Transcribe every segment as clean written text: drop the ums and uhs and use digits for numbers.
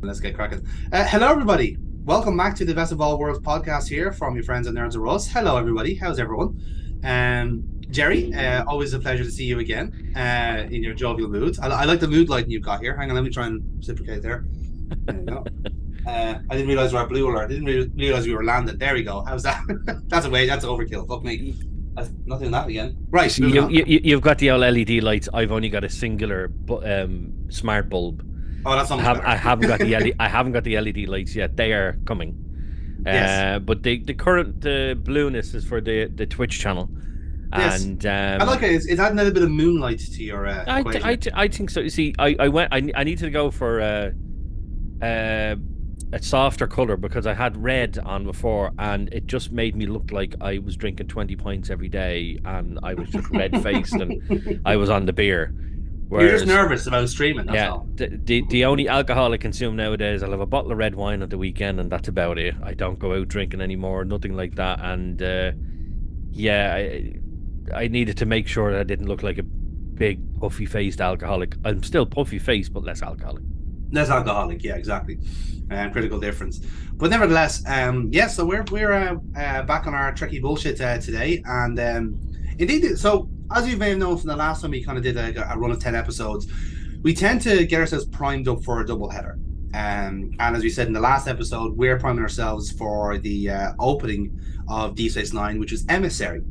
Let's get cracking. Hello, everybody. Welcome back to the Best of All Worlds podcast here from your friends and nerds of us. Hello, everybody. How's everyone? Jerry, always a pleasure to see you again in your jovial mood. I like the mood lighting you've got here. Hang on, let me try and reciprocate there. There you go. I didn't realize we were blue alert. I didn't realize we were landed. There we go. How's that? That's a way. That's overkill. Fuck me. That's not doing that again. Right. So you've got the old LED lights. I've only got a singular smart bulb. Oh, that's almost better. I haven't got the LED. I haven't got the LED lights yet. They are coming. Yes. But the current blueness is for the Twitch channel. Yes. And I like it. It's adding a little bit of moonlight to your equation. I think so. You see, I need to go for a softer color because I had red on before, and it just made me look like I was drinking 20 pints every day, and I was just red faced, and I was on the beer. Whereas, you're just nervous about streaming. That's all. The only alcohol I consume nowadays, I'll have a bottle of red wine at the weekend, and that's about it. I don't go out drinking anymore, nothing like that. And I needed to make sure that I didn't look like a big puffy faced alcoholic. I'm still puffy faced, but less alcoholic. Less alcoholic, yeah, exactly. Critical difference. But nevertheless, so we're back on our tricky bullshit today, and indeed, so as you may have known from the last time we kind of did a run of 10 episodes, we tend to get ourselves primed up for a double header. And as we said in the last episode, we're priming ourselves for the opening of Deep Space Nine, which was Emissary.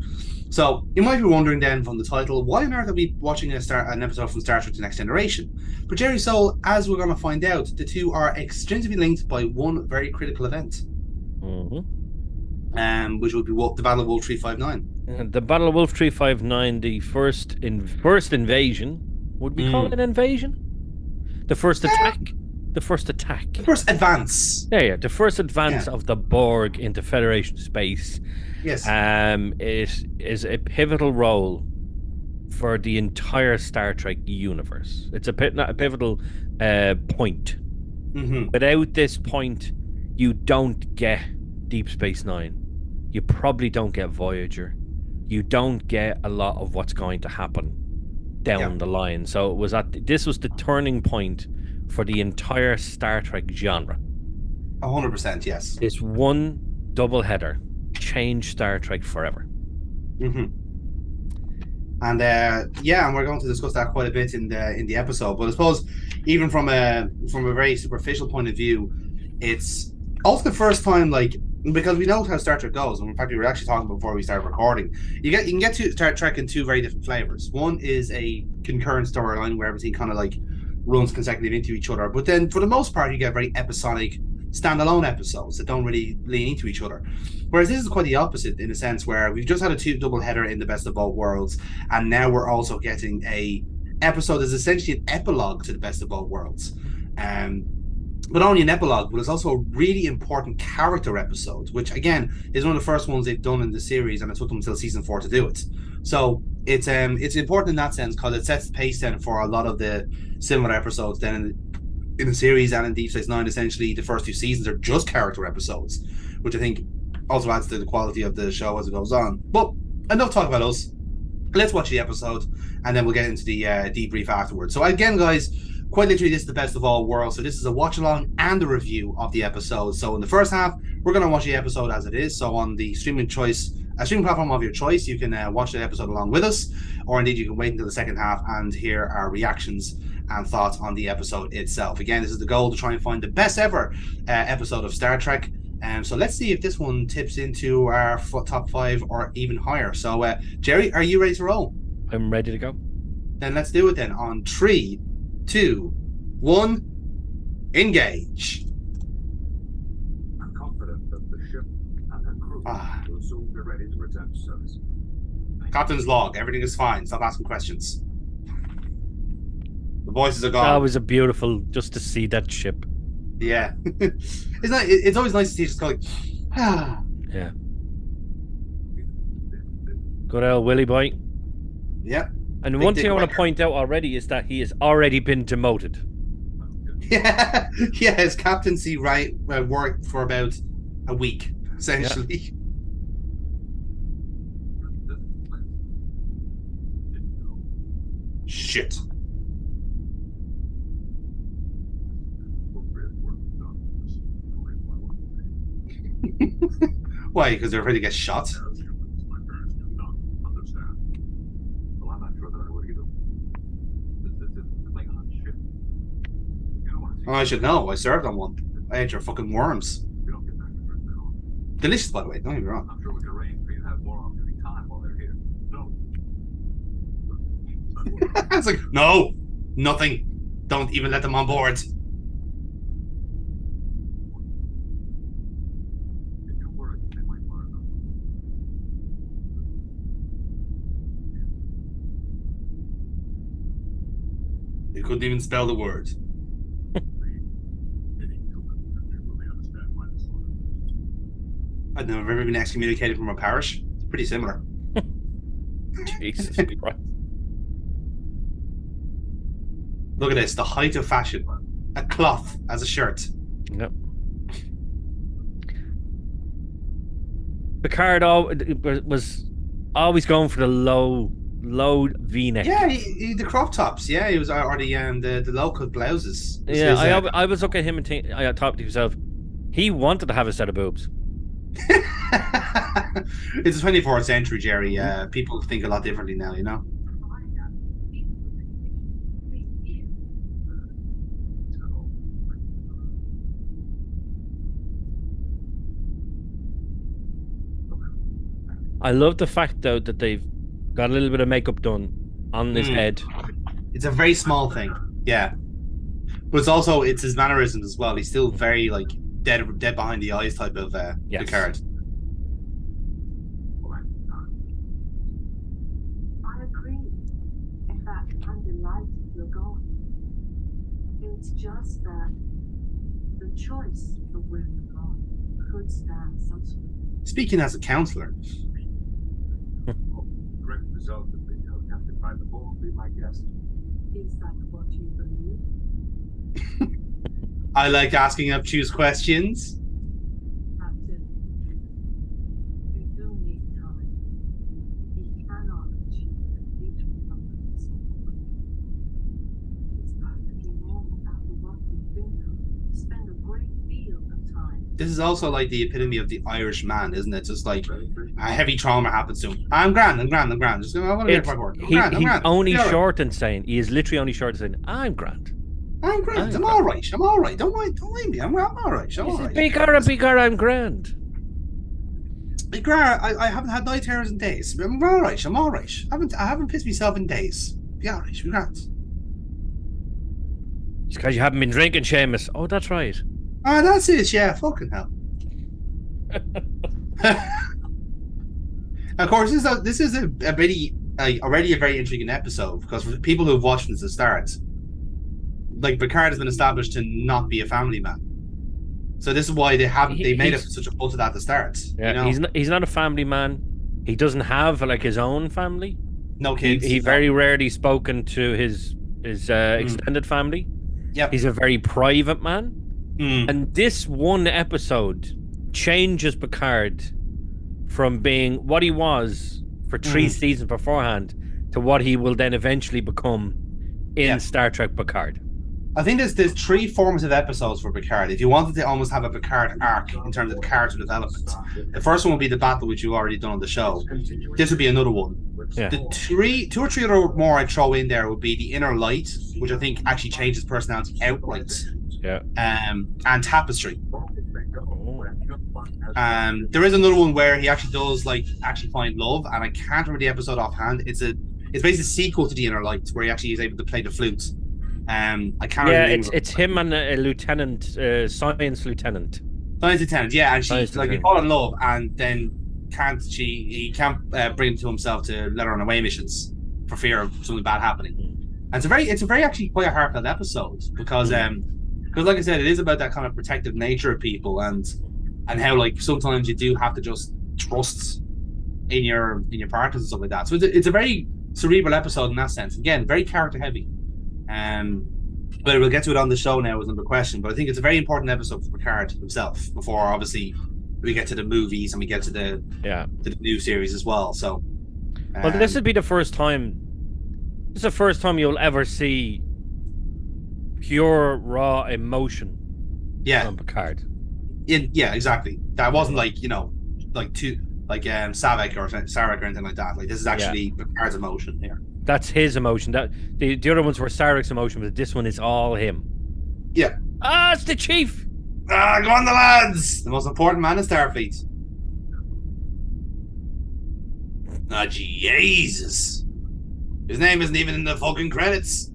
So you might be wondering then from the title, why on earth are we watching an episode from Star Trek The Next Generation? But Jerry, so as we're going to find out, the two are extrinsically linked by one very critical event. Which would be the Battle of Wolf 359. The Battle of Wolf 359, the first invasion. Would we call it an invasion? The first attack? The first attack. The first advance. Yeah. The first advance of the Borg into Federation space. Yes. It is a pivotal role for the entire Star Trek universe. It's a pivotal point. Mm-hmm. Without this point, you don't get Deep Space Nine. You probably don't get Voyager. You don't get a lot of what's going to happen down the line. So this was the turning point for the entire Star Trek genre. 100%, yes. This one double header changed Star Trek forever. Mm-hmm. And and we're going to discuss that quite a bit in the episode. But I suppose even from a very superficial point of view, it's also the first time, because we know how Star Trek goes, and in fact we were actually talking before we started recording. You can get to Star Trek in two very different flavors. One is a concurrent storyline where everything kind of runs consecutively into each other, but then for the most part you get very episodic standalone episodes that don't really lean into each other. Whereas this is quite the opposite in a sense where we've just had a double header in the Best of Both Worlds, and now we're also getting a episode that's essentially an epilogue to the Best of Both Worlds. But only an epilogue, but it's also a really important character episode, which again is one of the first ones they've done in the series, and it took them until season 4 to do it. So it's important in that sense because it sets the pace then for a lot of the similar episodes then in the series and in Deep Space Nine. Essentially, the first two seasons are just character episodes, which I think also adds to the quality of the show as it goes on. But enough talk about us. Let's watch the episode, and then we'll get into the debrief afterwards. So again, guys, quite literally, this is the Best of All Worlds. So this is a watch along and a review of the episode. So in the first half, we're going to watch the episode as it is. So on the streaming platform of your choice, you can watch the episode along with us, or indeed you can wait until the second half and hear our reactions and thoughts on the episode itself. Again, this is the goal, to try and find the best ever episode of Star Trek. So let's see if this one tips into our top 5 or even higher. So Jerry, are you ready to roll? I'm ready to go. Then let's do it then on 3, 2, 1, engage. I'm confident that the ship and her crew will soon be ready to return to service. Captain's log, everything is fine. Stop asking questions. The voices are gone. That was beautiful just to see that ship. Yeah. It's always nice to see just go Yeah. Good old Willy boy. Yeah. And one thing I want to point out already is that he has already been demoted. Yeah. His captaincy worked for about a week, essentially. Yeah. Shit. Why? Because they're afraid to get shot. As humans, my parents do not understand. Well, I'm not sure that I would either. This is a Klingon ship. You don't want to see Oh, I should know. I served on one. I ate your fucking worms. We don't get back to Earth at all. Delicious, by the way. Don't get me wrong. I'm sure we can arrange for you to have more off-duty time while they're here. No. It's like, no, nothing. Don't even let them on board. If you worry, they might learn them. You couldn't even spell the word. Any human can really understand my disorder. I've never ever been excommunicated from a parish. It's pretty similar. Jesus Christ. Look at this, the height of fashion. A cloth as a shirt. Yep. Picard was always going for the low V-neck. Yeah, the crop tops. Yeah, he was already the low-cut blouses. Yeah, I was looking at him and I thought to myself, he wanted to have a set of boobs. It's the 24th century, Jerry. People think a lot differently now, you know? I love the fact, though, that they've got a little bit of makeup done on his head. It's a very small thing, yeah. But it's his mannerisms as well. He's still very, like, dead behind the eyes type of Yes. Picard. I agree. In fact, I'm delighted you're going. It's just that the choice of where you're going could stand some sort of... Speaking as a counselor. Direct result of being held captive by the Borg, be my guest. Is that what you believe? I like asking obtuse questions. Captain, you do need time. We cannot achieve complete recovery so quickly. It's perfectly normal after what we've been through to spend a great deal of time. This is also like the epitome of the Irish man, isn't it? Just like a heavy trauma happens to him. I'm grand. Just I want to get my work. I'm grand. He's only Be all right. short in saying, he is literally only short in saying, I'm grand. I'm grand. I'm all right. Don't mind me. I'm all right. I'm all right. Picard, I'm grand. Picard, I haven't had night terrors in days. I'm all right. I haven't pissed myself in days. Be all right. Be grand. It's because you haven't been drinking, Seamus. Oh, that's right. Oh, that's it. Yeah, fucking hell. Of course, this is a very already a very intriguing episode because for people who have watched since the start, like Picard has been established to not be a family man. So this is why they made it such a fuss of that at the start. Yeah, you know? he's not a family man. He doesn't have like his own family. No kids. He very rarely spoken to his extended family. Yep. He's a very private man. Mm. And this one episode changes Picard from being what he was for 3 seasons beforehand to what he will then eventually become in Star Trek Picard. I think there's 3 formative episodes for Picard. If you wanted to almost have a Picard arc in terms of character development, the first one would be the battle, which you've already done on the show. This would be another one. Yeah. The 2 or 3 other more I'd throw in there would be the Inner Light, which I think actually changes personality outright. Yeah. And Tapestry. There is another one where he actually does actually find love, and I can't remember the episode offhand. It's basically a sequel to the Inner Light where he actually is able to play the flute. I can't remember. It's him and a lieutenant, science lieutenant. Science lieutenant, yeah, and she Science they lieutenant. fall in love, and then he can't bring it to himself to let her on away missions for fear of something bad happening. And it's a very actually quite a heartfelt episode because like I said, it is about that kind of protective nature of people and how like sometimes you do have to just trust in your partners and stuff like that. So it's a very cerebral episode in that sense. Again, very character heavy. But we'll get to it on the show now as another question. But I think it's a very important episode for Picard himself before obviously we get to the movies and we get to the new series as well. So well, this would be the first time. This is the first time you'll ever see pure raw emotion from Picard. Yeah, exactly. That wasn't like, you know, like Savik or Sarek or anything like that. Like this is actually Picard's emotion here. That's his emotion. That the other ones were Sarek's emotion, but this one is all him. Yeah. Ah, it's the chief. Ah, go on the lads! The most important man in Starfleet. Ah, Jesus. His name isn't even in the fucking credits.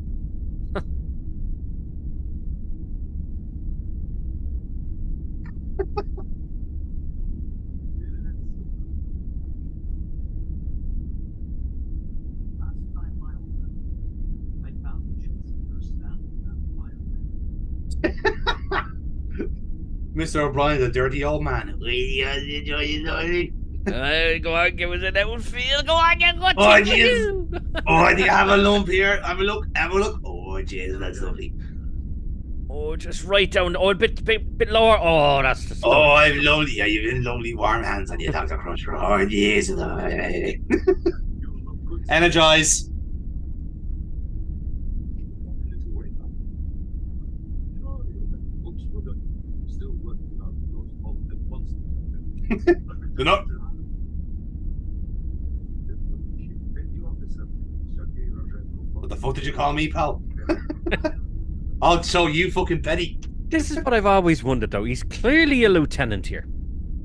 Mr. O'Brien, the dirty old man. Go on, give us an outfield. Go on, get what Oh, you jeez. do. Oh, do you have a lump here? Have a look. Have a look. Oh, jeez, that's lovely. Oh, just right down. Oh, a bit lower. Oh, that's the stuff. Oh, I'm lovely. Yeah, you've been lovely warm hands on you, Dr. Crusher. Oh, jeez. Energize. They're not. What the fuck did you call me, pal? I'll show you fucking Betty. This is what I've always wondered, though. He's clearly a lieutenant here.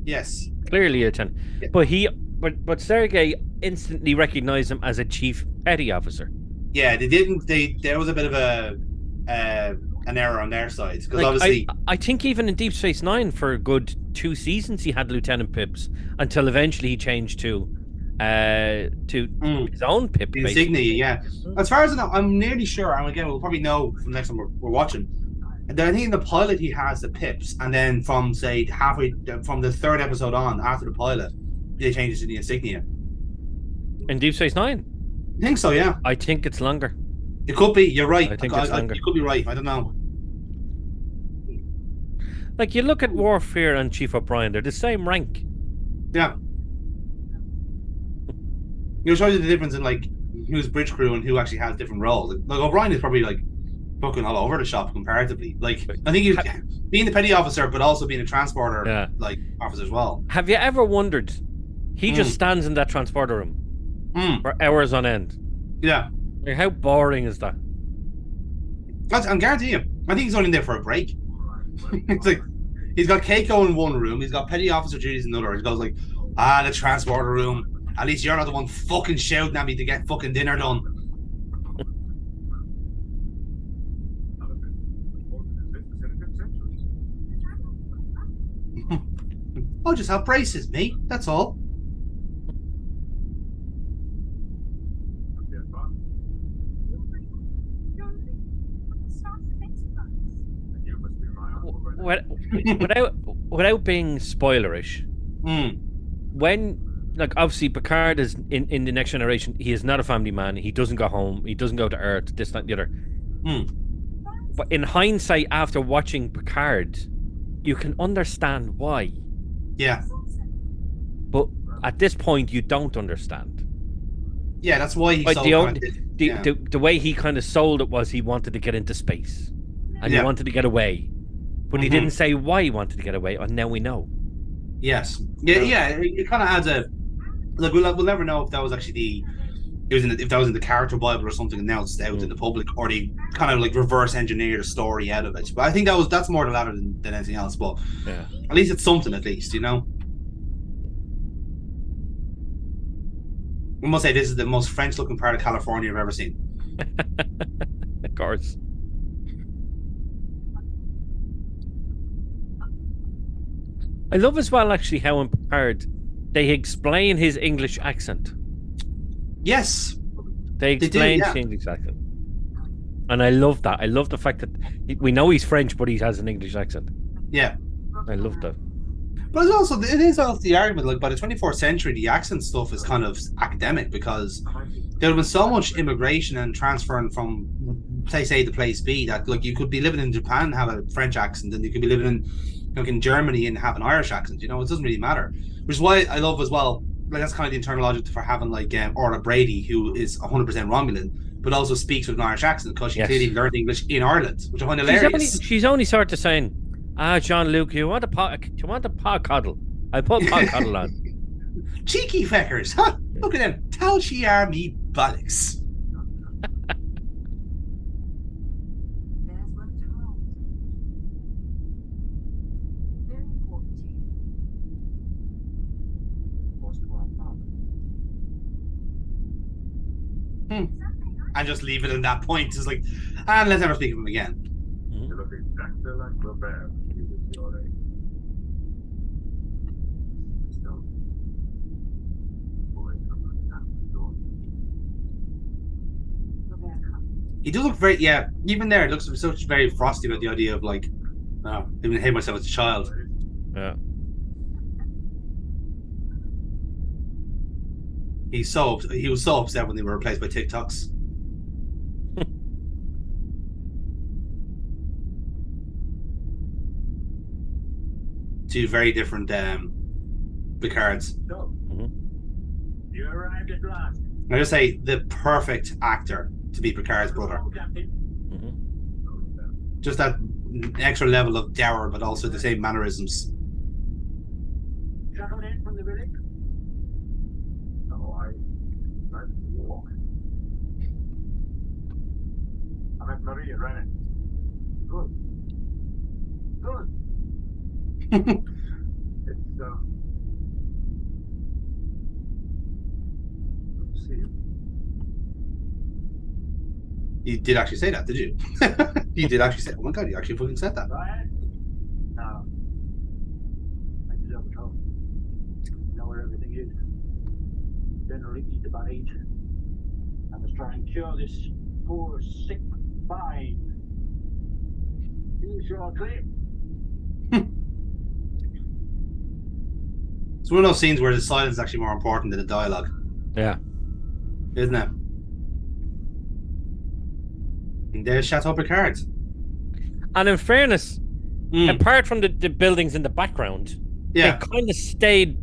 Yes. Clearly a lieutenant. Yeah. But Sergei instantly recognized him as a chief petty officer. Yeah, they didn't. There was a bit of an error on their side because Like, obviously I think even in Deep Space Nine for a good 2 seasons he had Lieutenant Pips until eventually he changed to his own Pip. the basically. insignia. Yeah, as far as I know, I'm nearly sure. And again, we'll probably know from next time we're watching. And then I think in the pilot he has the Pips, and then from say halfway from the 3rd episode on after the pilot, they changed it to the insignia. In Deep Space Nine, I think so. Yeah, I think it's longer. it could be. You're right. I think it's longer. You could be right. I don't know. Like, you look at Worf here and Chief O'Brien, they're the same rank. Yeah. It'll show you the difference in like who's bridge crew and who actually has different roles. Like O'Brien is probably like fucking all over the shop comparatively. Like I think he's being the petty officer, but also being a transporter like officer as well. Have you ever wondered? He just stands in that transporter room for hours on end. Yeah. Like, how boring is that? I'm guaranteeing you. I think he's only in there for a break. It's like he's got Keiko in one room, he's got petty officer duties in another. He goes like, the transporter room. At least you're not the one fucking shouting at me to get fucking dinner done. I'll just have braces, mate. That's all. Without being spoilerish, when, like, obviously Picard is in the Next Generation, he is not a family man. He doesn't go home. He doesn't go to Earth. This, that, and the other. But in hindsight, after watching Picard, you can understand why. Yeah. But at this point, you don't understand. Yeah, that's why he Like, sold the way he kind of sold it was he wanted to get into space, and he wanted to get away, but he didn't say why he wanted to get away, and now we know. Yes. Yeah. It kind of adds a like we'll never know if that was actually if that was in the character Bible or something, and now it's out in the public, or they kind of like reverse engineer the story out of it. But I think that's more the latter than anything else. But at least it's something, at least, you know. I must say this is the most French-looking part of California I've ever seen. Of course. I love as well, actually, how in Picard they explain his English accent. Yes. They explain his English accent. And I love that. I love the fact that we know he's French, but he has an English accent. Yeah. I love that. But it is also the argument, like, by the 24th century, the accent stuff is kind of academic, because there would have been so much immigration and transferring from place A to place B that, like, you could be living in Japan and have a French accent, and you could be living in Germany and have an Irish accent. You know, it doesn't really matter. Which is why I love as well, like, that's kind of the internal logic for having, like, Orla Brady, who is 100% Romulan, but also speaks with an Irish accent, because she clearly learned English in Ireland, which I find hilarious. She's only sort of saying, Jean-Luc, you want a pot cuddle? I put pot cuddle on. Cheeky feckers, huh? Look at them. Tell she are me bollocks. There's what time. Very important to you. Close to our father. And just leave it in that point. It's like, and let's never speak of him again. You look exactly like Robert when he was your age. Still, boy, come on, down the door. Rebecca. He does look very, yeah, even there, it looks so very frosty about the idea of like, oh, I even hate myself as a child. Yeah. He was so upset when they were replaced by TikToks. Two very different Picards. So, you arrived at last. I just say the perfect actor to be Picard's brother. Hello, Captain. Just that extra level of dour, but also the same mannerisms. Shuttled in from the village? No, I walk. I met Maria Rennan. Good. Good. It's good to see you. You did actually say that, did you? You did actually say, oh my god, you actually fucking said that. Ryan? Now, I deserve a home. Know where everything is. Generally eat about 8. I must try and cure this poor, sick vine. You sure clear? It's one of those scenes where the silence is actually more important than the dialogue, Yeah. isn't it? And there's Chateau Picard. And in fairness, apart from the buildings in the background, Yeah, they kind of stayed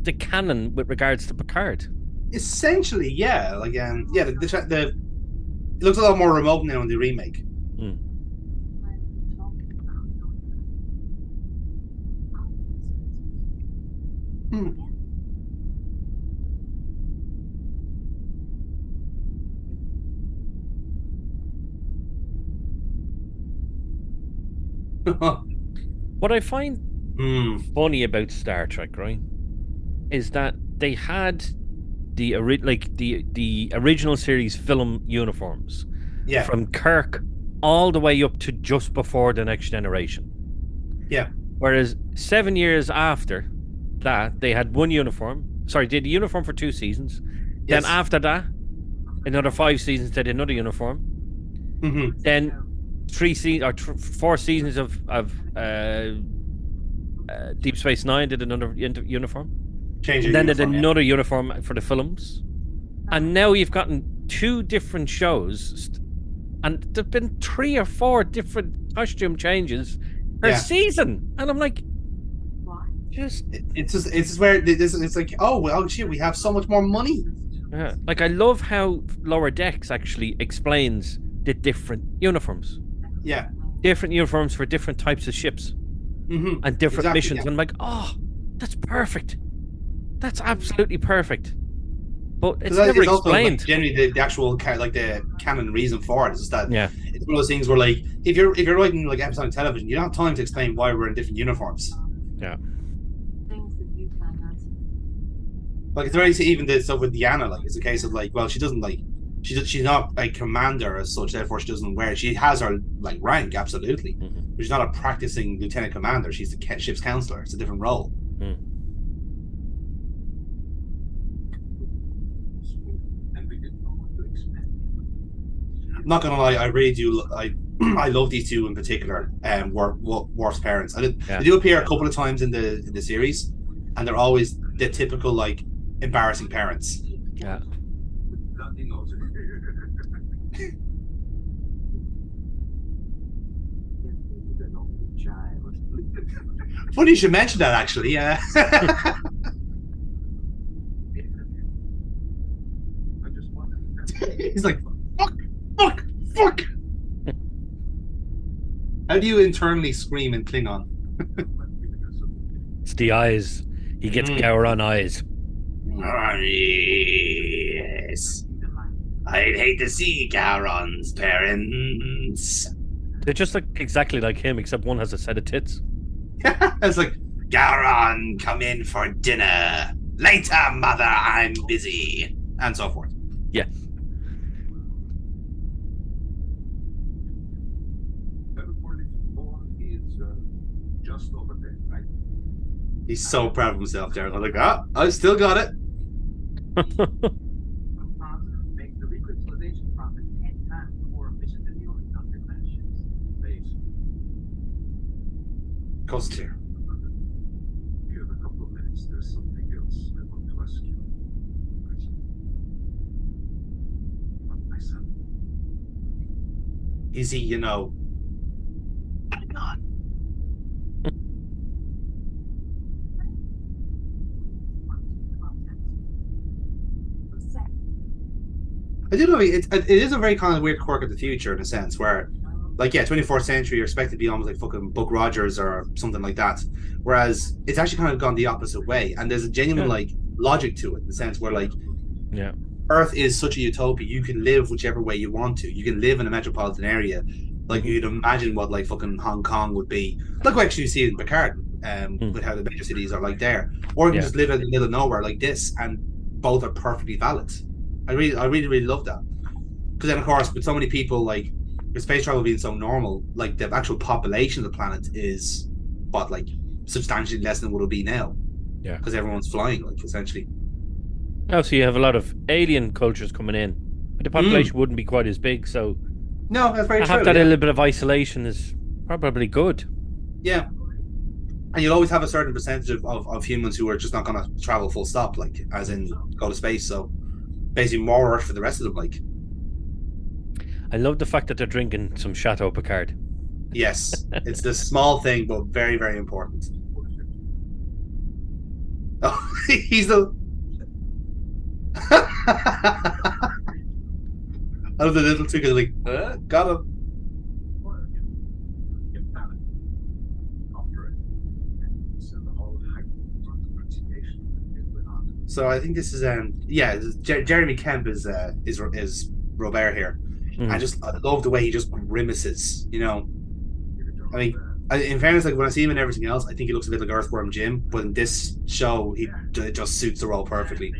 the canon with regards to Picard. essentially, yeah. Like, yeah, the it looks a lot more remote now in the remake. Mm. When we talk about Hmm. What I find funny about Star Trek, right, is that they had the original series film uniforms Yeah, from Kirk all the way up to just before the Next Generation. yeah, Whereas 7 years after that, they had one uniform. Sorry, they had a uniform for 2 seasons. yes. Then after that, another 5 seasons, they did another uniform. Mhm. Then 4 seasons of Deep Space Nine did another uniform. Change And your then did uniform, yeah. another uniform for the films. And now you've gotten 2 different shows, and there've been 3 or 4 different costume changes per Yeah. season. And I'm like, why? just It's just where it's like, oh well, shit, we have so much more money. yeah. Like, I love how Lower Decks actually explains the different uniforms. Yeah. Different uniforms for different types of ships Mm-hmm. and different Exactly, missions. yeah. And I'm like, oh, that's perfect. That's absolutely perfect. But it's never It's also like, explained. generally the actual the canon reason for it is just that Yeah. it's one of those things where like if you're writing like episodic television, you don't have time to explain why we're in different uniforms. Yeah. Things that you find out. Like it's very even the stuff with Deanna, like it's a case of like, well, she doesn't like she's not a commander as such, therefore she doesn't wear it. She has her like rank, absolutely. Mhm. But she's not a practicing lieutenant commander, she's the ship's counselor. It's a different role. And we didn't know what to expect. I'm not gonna lie, I really do. I love these two in particular. Worf's parents. And Yeah. they do appear a couple of times in the series, and they're always the typical like embarrassing parents. Yeah. Nothing knows it. An only child. Funny you should mention that, actually. Yeah. I just wondered. He's like, fuck. How do you internally scream in Klingon? It's the eyes. He gets Gowron eyes. Yes. I'd hate to see Gowron's parents. They're just like exactly like him, except one has a set of tits. It's like, Gowron, come in for dinner. Later, mother, I'm busy. And so forth. Yeah. Just over there, right? He's so proud of himself, Jared. I'm like, I still got it. Make the recrystallization process 10 times more efficient than the only underground ships. Please. Coast clear. Give a couple of minutes. There's something else I want to ask you. My son. Is he, God. I do know it is a very kind of weird quirk of the future in a sense where, like, 24th century, you're expected to be almost like fucking Buck Rogers or something like that. Whereas it's actually kind of gone the opposite way. And there's a genuine, like, logic to it in the sense where, like, Yeah. Earth is such a utopia. You can live whichever way you want to. You can live in a metropolitan area. Like, you'd imagine what, like, fucking Hong Kong would be. Like, we actually see it in Picard, with how the major cities are like there. Or you can just live in the middle of nowhere like this, and both are perfectly valid. I really love that. Because then, of course, with so many people, like, with space travel being so normal, like, the actual population of the planet is, what, like, substantially less than what it'll be now. Yeah. Because everyone's flying, like, essentially. Oh, so you have a lot of alien cultures coming in, but the population wouldn't be quite as big, so no, that's very to true. have that little bit of isolation is probably good. Yeah. And you'll always have a certain percentage of humans who are just not going to travel full stop, like, as in go to space. So basically more Earth for the rest of them, like. I love the fact that they're drinking some Chateau Picard. Yes. It's this small thing, but very, very important. Oh, he's the... I love the little two guys like, got him. So I think this is Jeremy Kemp is Robert here. I love the way he just grimaces, I mean, in fairness, like when I see him in everything else, I think he looks a bit like Earthworm Jim, but in this show he just suits the role perfectly.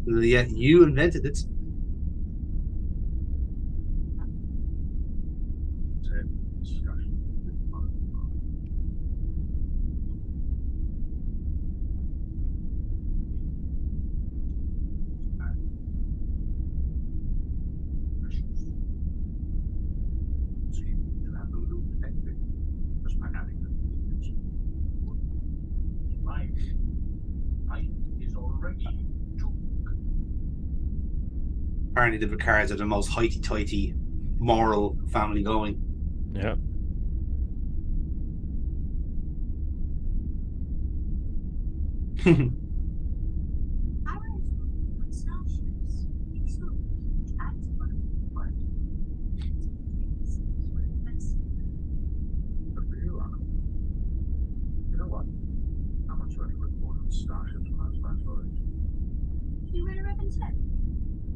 Yeah, you invented it. Apparently the Picards are the most hoity-toity, moral family going. Yeah.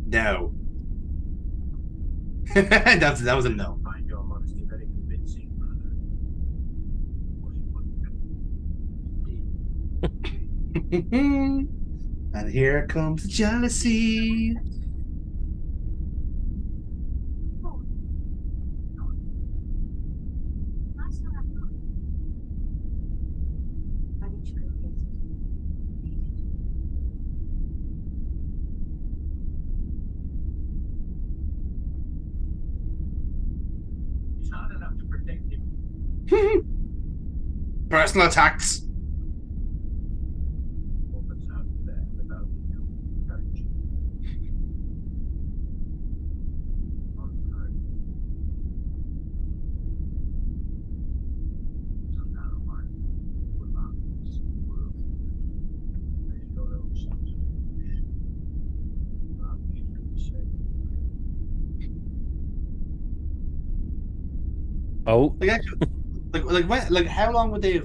No. that was a no. Find your modesty very convincing. And here comes jealousy. It's not enough to protect him. Personal attacks. What's out there without you? Courage. So now I will not see the world. Make your own sons of wish. Not easily said. Oh, Like, actually, how long would they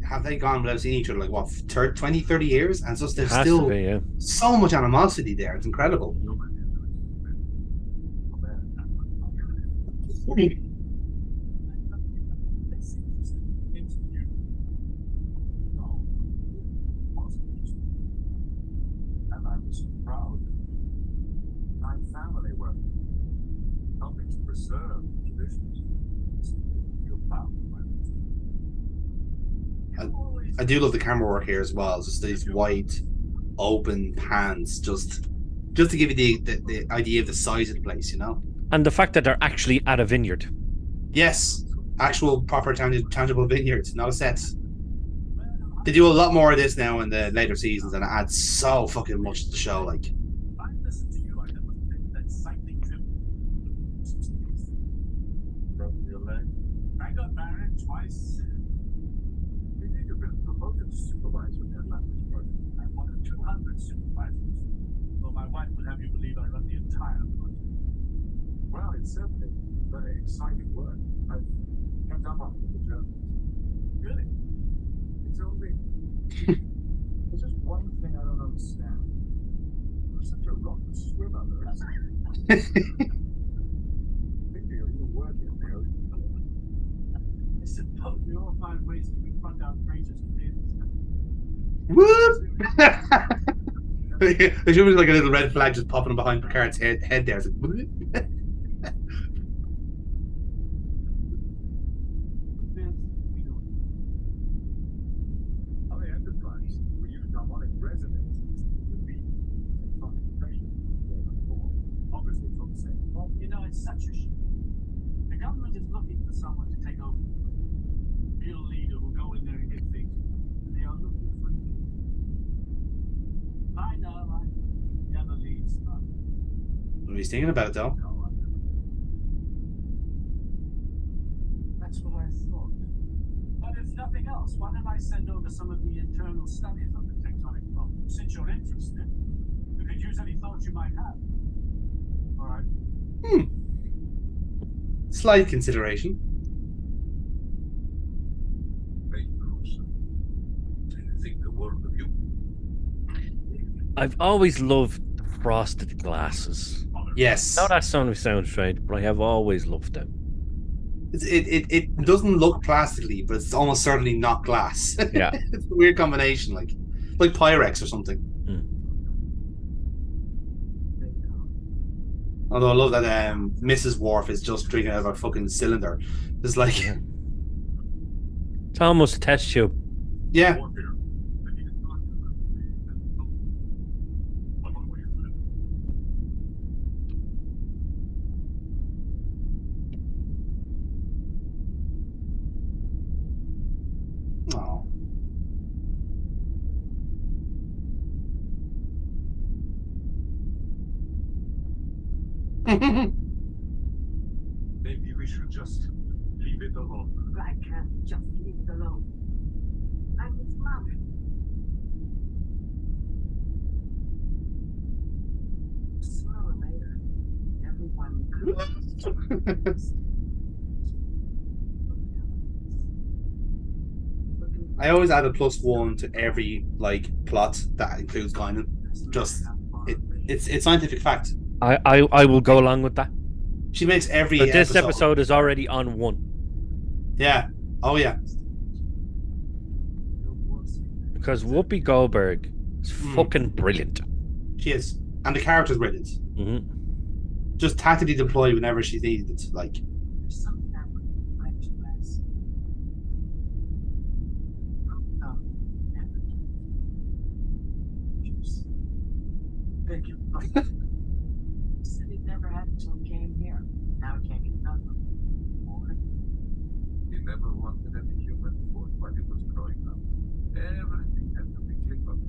have they gone without seeing each other? Like, what, 30, 20, 30 years? And so it there's has to still be, yeah. so much animosity there. It's incredible. And I was proud. My family were helping to preserve the traditions. Feel proud of I do love the camera work here as well. Just these wide, open pans, just to give you the idea of the size of the place, you know? And the fact that they're actually at a vineyard. Yes, actual proper tangible vineyards, not a set. They do a lot more of this now in the later seasons, and it adds so fucking much to the show. Like, I listened to you. I never think that cycling trip. Broke your leg. I got married twice. You need to have been promoted to supervisor in that language project. I'm one of 200 supervisors. Though my wife would have you believe I run the entire project. Well, it's certainly very exciting work. I've kept up on it with the Germans. Really? It's only. There's just one thing I don't understand. You're such a rotten swimmer. I think you're working there. I suppose we all find ways to confront outrageous committees. whoop! There should be like a little red flag just popping behind Picard's head there. It's like, whoop. On the Enterprise, we use harmonic resonance to beat tectonic pressure. Obviously, from the same. Well, you know, it's such a shame. The government is looking for someone to take over. A real leader who will go in there and get things. And they are looking for you. I know, never leaves. What are you thinking about it, though? No, I never. That's what I thought. But if nothing else, why don't I send over some of the internal studies on the tectonic problem? Since you're interested, we could use any thoughts you might have. All right. Slight consideration. Think the world of you. I've always loved the frosted glasses. Yes. Now that sounds strange, but I have always loved them. It doesn't look plastically, but it's almost certainly not glass. Yeah. It's a weird combination, like Pyrex or something. Although I love that Mrs. Worf is just drinking out of a fucking cylinder. It's like, It's almost a test tube. yeah. Oh. Maybe we should just leave it alone. I can't just leave it alone. I'm his mom. Sooner or later, everyone comes. I always add a +1 to every plot that includes Guinan. Just it's scientific fact. I will go along with that. She makes every But this episode is already on 1. Yeah. Oh yeah. Because Whoopi Goldberg is fucking brilliant. She is. And the character's brilliant. Just tactically deployed whenever she's needed. Like, There's something I would like to ask. Thank you. Said he'd never had until he came here. Now he can't get enough of it. He never wanted any human food while he was growing up. Everything had to be Klingon.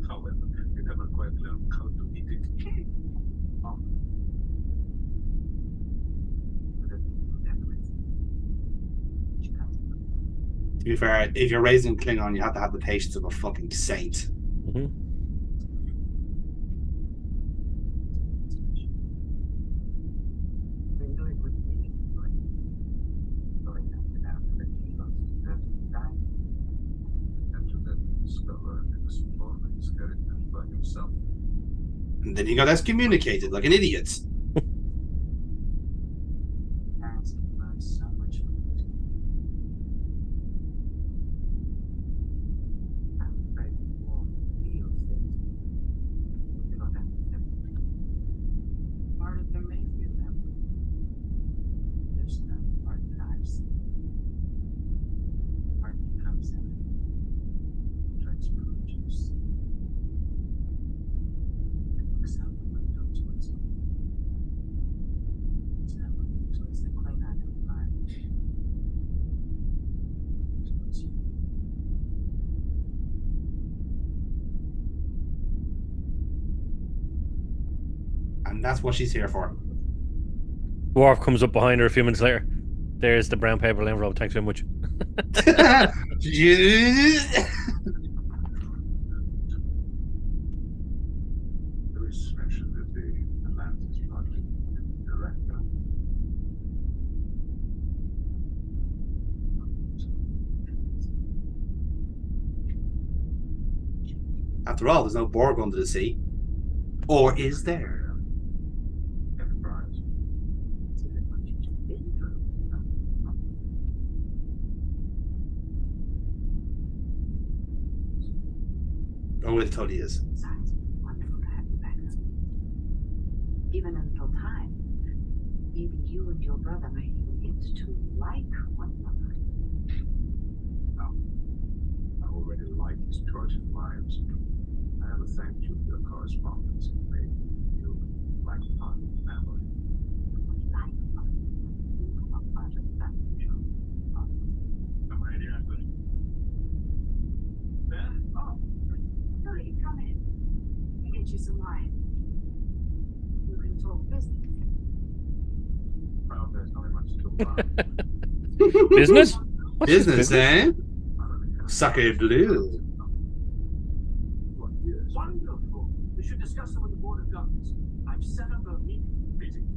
However, he never quite learned how to eat it. to be fair, if you're raising Klingon, you have to have the patience of a fucking saint. Mhm. He never wanted any human food while he was growing up. Everything had to be Klingon. However, he never quite learned how to eat it. To be fair, if you're raising Klingon, you have to have the patience of a fucking saint. He skeleton by himself. And then he got excommunicated like an idiot. Parents can learn so much from it. I'm afraid the war feels that we do not have everything. Part of them may feel that way. There's no part that I've seen. Part that comes in and tries to produce. It looks out the window towards me. It's not looking towards the Klingon Empire. Towards you. And that's what she's here for. Worf comes up behind her a few minutes later. There's the brown paper envelope. Thanks very much. There is mention that the Atlantis project director. After all, there's no Borg under the sea. Or is there? Enterprise. Given what you've been through. Oh, it totally is. Besides, wonderful to have you back. Given a little time, maybe you and your brother might even get to like one another. I already like his Trojan lives. I have to thank you for your correspondence. It made you like part of the family. What life of you are part of that show. I'm ready, Anthony. Yeah? Oh, Hurry, come in. I'll get you some wine. You can talk business. well, there's not much to talk. Business? What's this Business, eh? Sucker blue. What, yes. Wonderful. We should discuss them with the Board of Governors. I've set up a meeting. Meeting.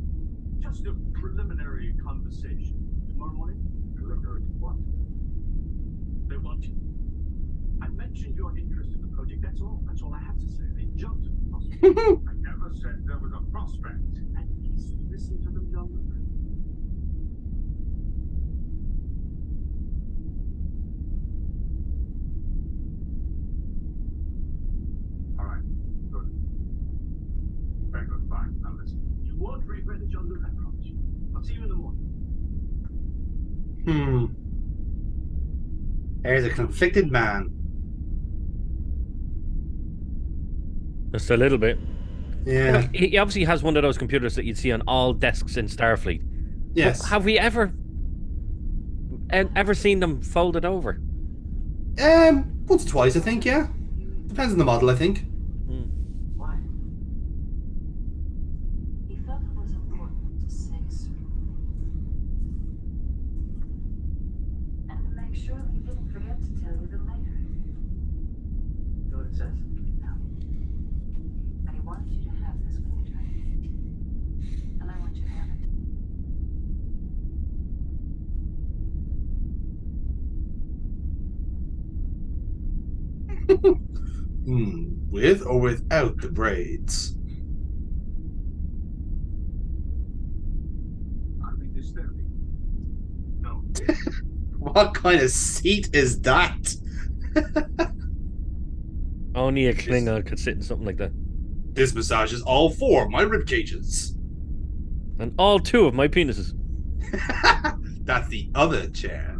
Just a preliminary conversation. Tomorrow morning? Preliminary to what? They want you. I mentioned your interest in the project. That's all. That's all I have to say. They jumped at the prospect. I never said there was a prospect. At least listen to them, John Luke. All right. Good. Very good. Fine. Now listen. You won't regret it, John Luke, I promise you. I'll see you in the morning. There's a conflicted man. Just a little bit. Yeah. He obviously has one of those computers that you'd see on all desks in Starfleet. Yes. But have we ever seen them folded over? Once or twice, I think, yeah. Depends on the model, I think. Why? He felt it was important to say so. And to make sure he didn't forget to tell you them later. You know what it says? No. But he wants you to have this when you try. And I want you to have it. With or without the braids? Are we disturbing? No. What kind of seat is that? Only a Klingon could sit in something like that. This massages all four of my rib cages. And all two of my penises. That's the other chair.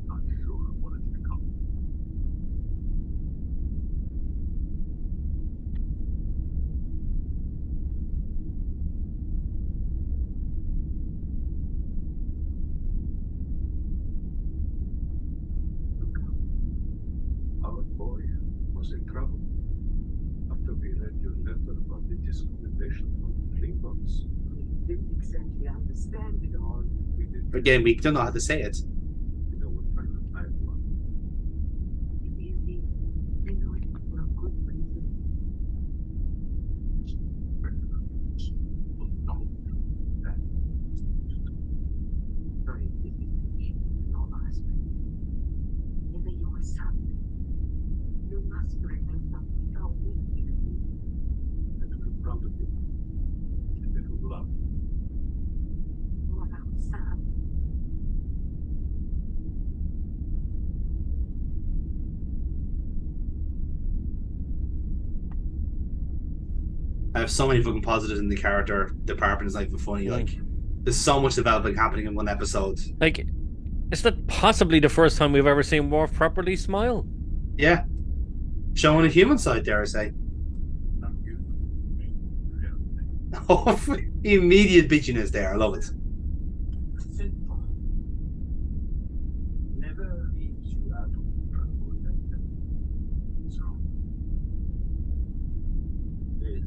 Not sure what it's become. Our boy was in trouble after we read your letter about the discrimination from the Klingons. We didn't exactly understand it all. We did. Again, we don't know how to say it. You know what kind of time it was. You know it for a good reason. Very busy in all aspects. Yes. son. You must remember how weak you And to be proud of you. And that we love you. are, our son. I have so many fucking positives in the character department. It's not even funny. Like, there's so much development happening in one episode. Like, is that possibly the first time we've ever seen Worf properly smile? Yeah, showing a human side, dare I say. Not you. Me. Really. Oh, immediate bitchiness there. I love it. Sinful. Never leaves you out of trouble like that. So. This.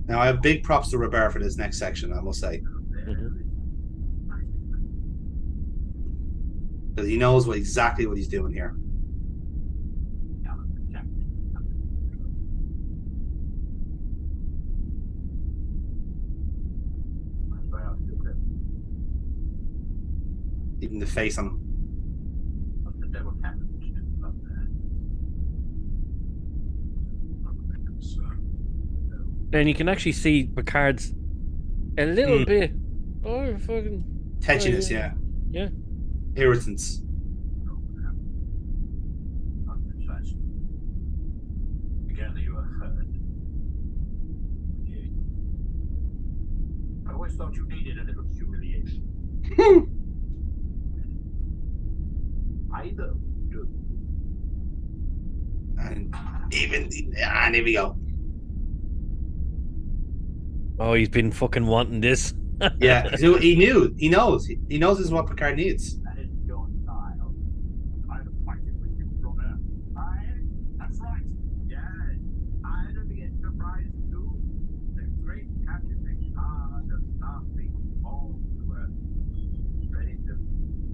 Now, I have big props to Robert for this next section, I must say. Because he knows exactly what he's doing here. Even the face on him. What the devil happened up there? And you can actually see Picard's a little bit. Oh, fucking. Tetchiness, yeah. Yeah. Irritants. Together you are heard. I always thought you needed a little humiliation. Either do. And here we go. Oh, he's been fucking wanting this. Yeah, he knew. He knows. He knows this is what Picard needs. That is your style. I'd have fighted with you from there. That's right. Yes. I'd have been surprised too. The great Captain Picard of Starfleet all to Earth. Ready to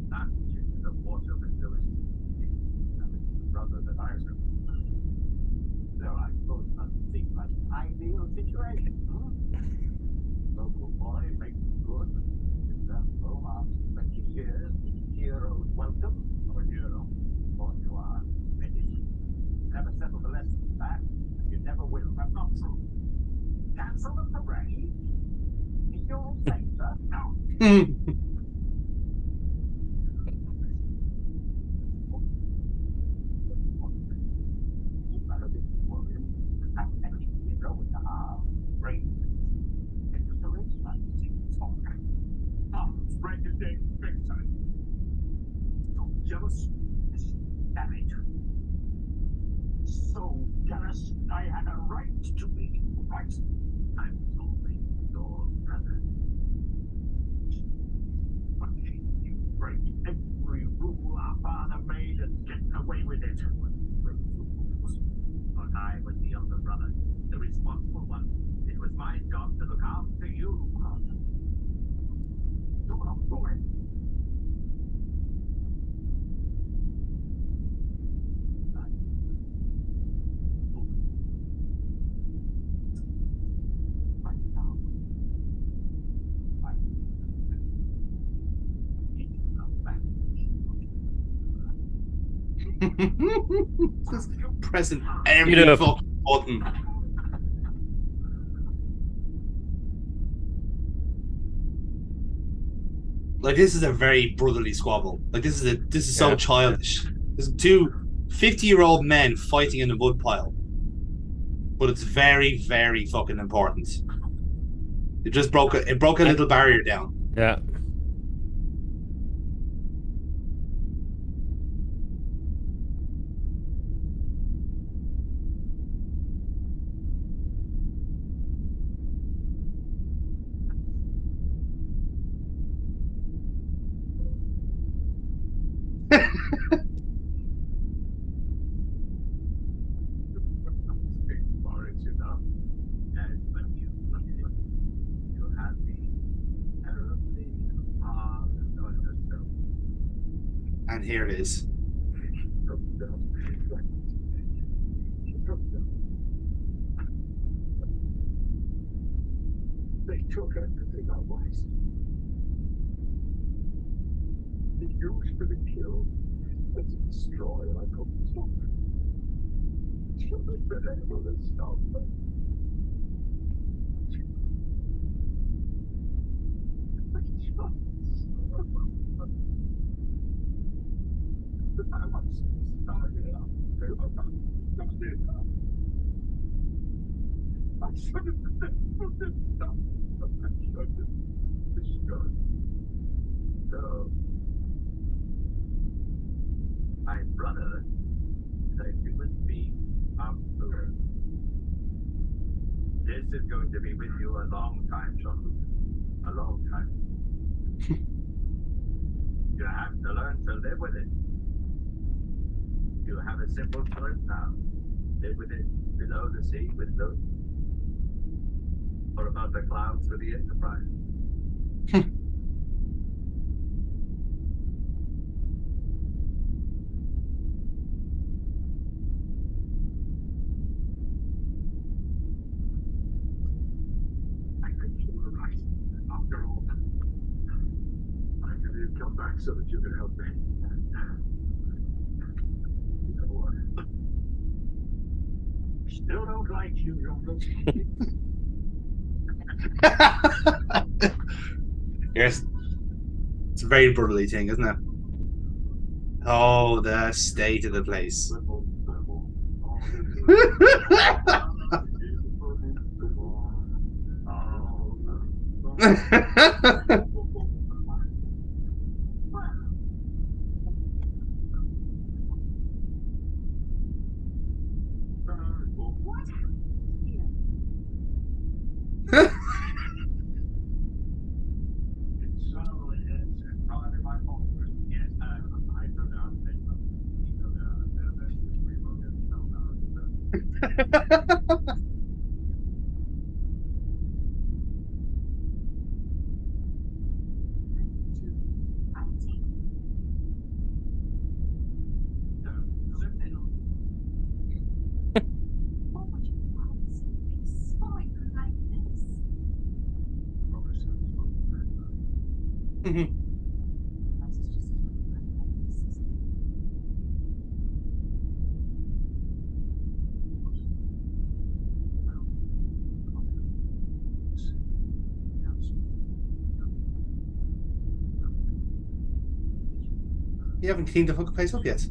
plunge into the water with those brother that I remember. There I thought nothing seemed like an ideal situation. Local boy makes good. In that home after 20 years, heroes welcome. Or hero. Or you are. Finished. You never settle the lesson back, and you never will. That's not true. Cancel the parade? In your favor? No. Jealous? Damn it. So jealous, I had a right to be right. I'm only your brother. But you break every rule our father made and get away with it. But I was the younger brother, the responsible one. It was my job to look after you. So I'll do it. Just pressing every fucking button. Like, this is a very brotherly squabble. Like, this is so childish. There's two 50-year-old men fighting in a mud pile. But it's very, very fucking important. It just broke a little barrier down. Yeah. And here it is. They took everything I was. be used for the kill and to destroy like a stop. Should have been able to stop them. I was started up. I should have been able to stop them. I should have destroyed. So, my brother is a human being of the earth. This is going to be with you a long time, Jean-Luc. A long time. You have to learn to live with it. You have a simple choice now. Live with it below the sea with Luke. Or above the clouds with the Enterprise. I think you were right. After all, I knew you'd come back so that you could help me. You know what? Still don't like you, Jean-Luc. Yes. It's a very brotherly thing, isn't it? Oh, the state of the place. What happened here? What would you like to see me spoil like this? That's just You haven't cleaned the fucking place up yet.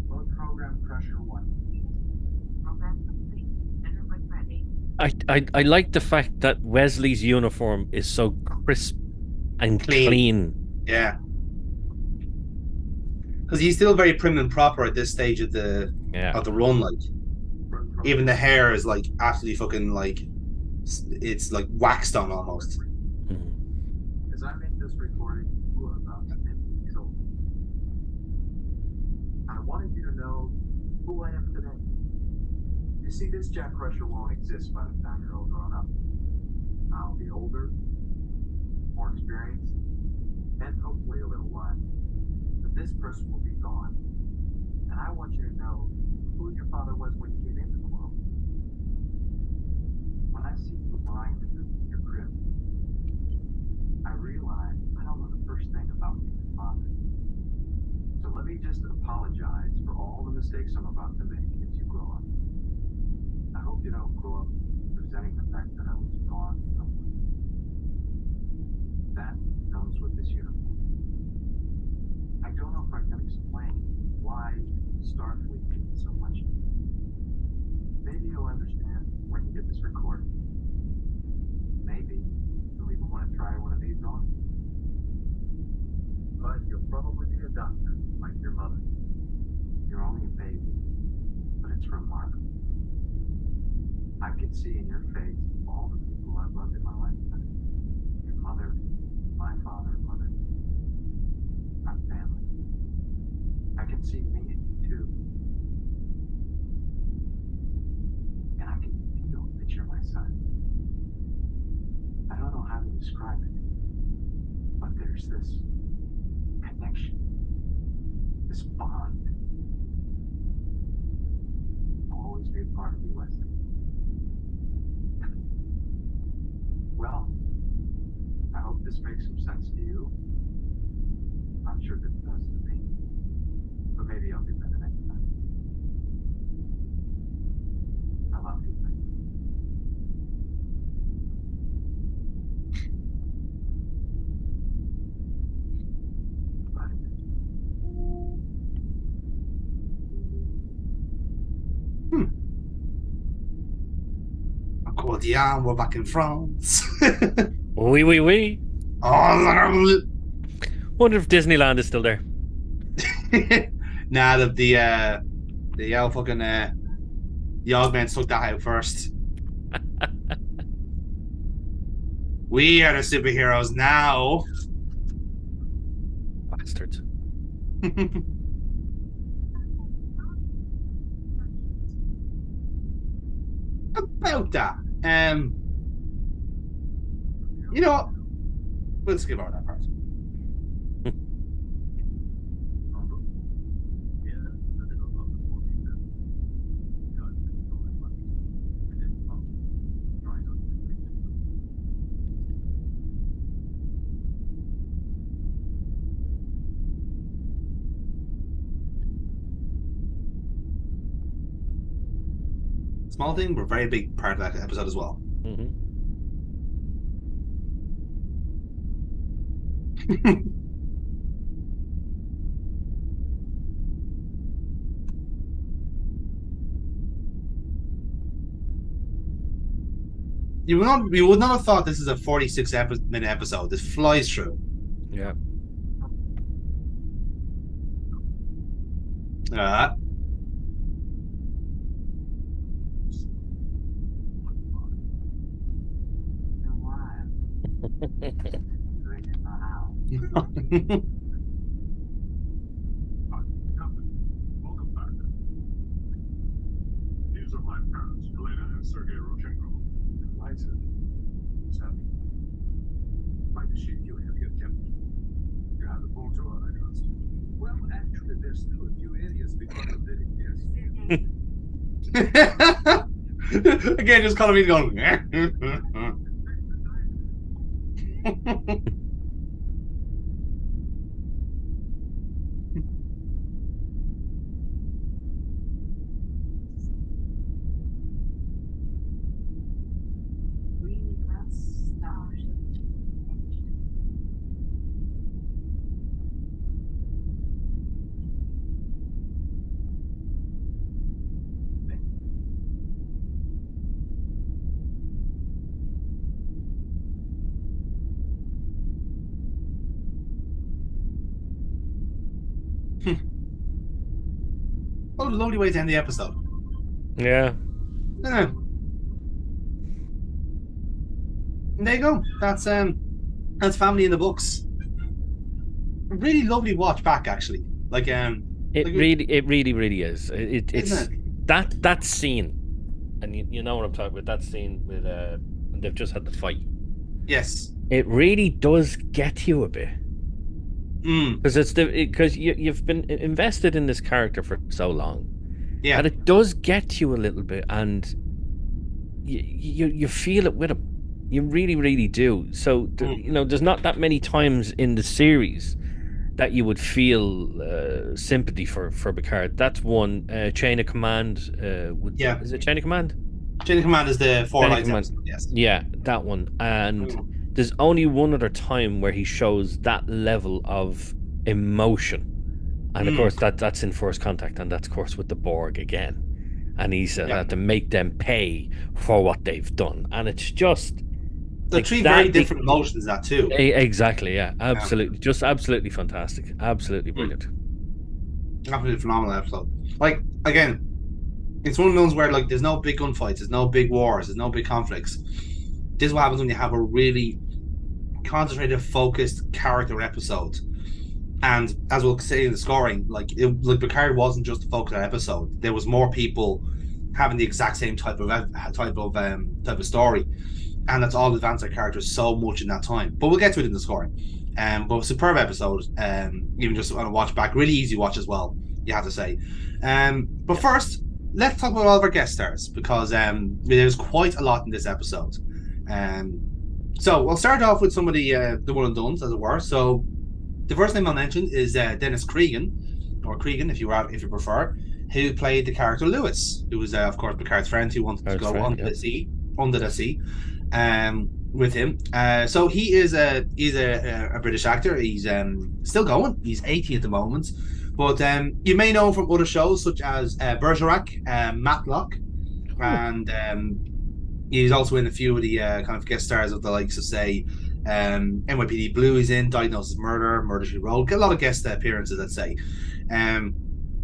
Load program pressure 1. program complete. Interpret ready. I like the fact that Wesley's uniform is so crisp and Clean. clean. Yeah. Because he's still very prim and proper at this stage of the run, like. Even the hair is like absolutely fucking like it's like waxed on almost. As I make this recording, you are about to end the show. I wanted you to know who I am today. You see, this Jack Crusher won't exist by the time you're all grown up. I'll be older, more experienced, and hopefully a little wise. But this person will be gone. And I want you to know who your father was when you came into the world. When I see you lying in your crib, I realize I don't know the first thing about your father. So let me just apologize for all the mistakes I'm about to make as you grow up. I hope you don't grow up resenting the fact that I was gone somewhere. That comes with this uniform. I don't know if I can explain why Starfleet means so much to me. Maybe you'll understand when you get this recorded. Maybe you'll even want to try one of these on. But you'll probably be a doctor, like your mother. You're only a baby, but it's remarkable. I can see in your face all the people I've loved in my lifetime. Your mother, my father and mother, our family. I can see me in you too. And I can feel that you're my son. describe it. But there's this connection, this bond. I'll always be a part of you, Wesley. Well, I hope this makes some sense to you. Not sure if it does to me, but maybe I'll do better next time. I love you. Bye. Accordion, we're back in France. Oui. Oh, Wonder if Disneyland is still there. nah, the yellow fucking the augment took that out first. We are the superheroes now. Bastards. About that, you know what? We'll skip over that part. Small thing, but a very big part of that episode as well. Mm-hmm. You would not have thought this is a 46-minute episode. This flies through. Yeah. Welcome back. These are my parents, Elena and Sergei Rodchenko. Delighted. What's happening? Quite a ship you have kept. You have the full tour, I trust. Well, actually, there's still a few areas we can't update. Yes. Again, just calling me going. We have started engine. What a lovely way to end the episode. Yeah. Yeah. And there you go. That's Family in the Books. A really lovely watch back, actually. Like It really is. It's Isn't it? that scene, and you know what I'm talking about. That scene with when they've just had the fight. Yes. It really does get you a bit Mm. because you've been invested in this character for so long, Yeah. and it does get you a little bit, and you feel it with him. You really do. So there's not that many times in the series that you would feel sympathy for Picard. That's one. Chain of Command. Is it Chain of Command? Chain of Command is the Four Chain of Lights Command. episode, yes. Yeah, that one. And there's only one other time where he shows that level of emotion, and of course that's in First Contact, and that's of course with the Borg again, and he's had to make them pay for what they've done, and it's just The three very different emotions, that too. Exactly, yeah, absolutely, just absolutely fantastic, absolutely brilliant. Absolutely phenomenal episode. Like, again, it's one of those where like there's no big gunfights, there's no big wars, there's no big conflicts. This is what happens when you have a really concentrated, focused character episode. And as we'll say in the scoring, like Picard wasn't just the focus of that episode. There was more people having the exact same type of story. and that's all advanced their characters so much in that time. But we'll get to it in the scoring. But superb episode. Even just on a watch back, really easy watch as well, you have to say. But first, let's talk about all of our guest stars, because there's quite a lot in this episode. So we'll start off with some of the one and dones, as it were. So the first name I'll mention is Dennis Cregan, or Cregan if you prefer, who played the character Lewis, who was of course Picard's friend who wanted to go under the sea with him. So he's a British actor. He's still going. He's 80 at the moment, but you may know him from other shows such as Bergerac, Matlock, and he's also in a few of the kind of guest stars of the likes of, say, NYPD Blue. He's in Diagnosis Murder, Murder She Wrote. Get a lot of guest appearances, let's say.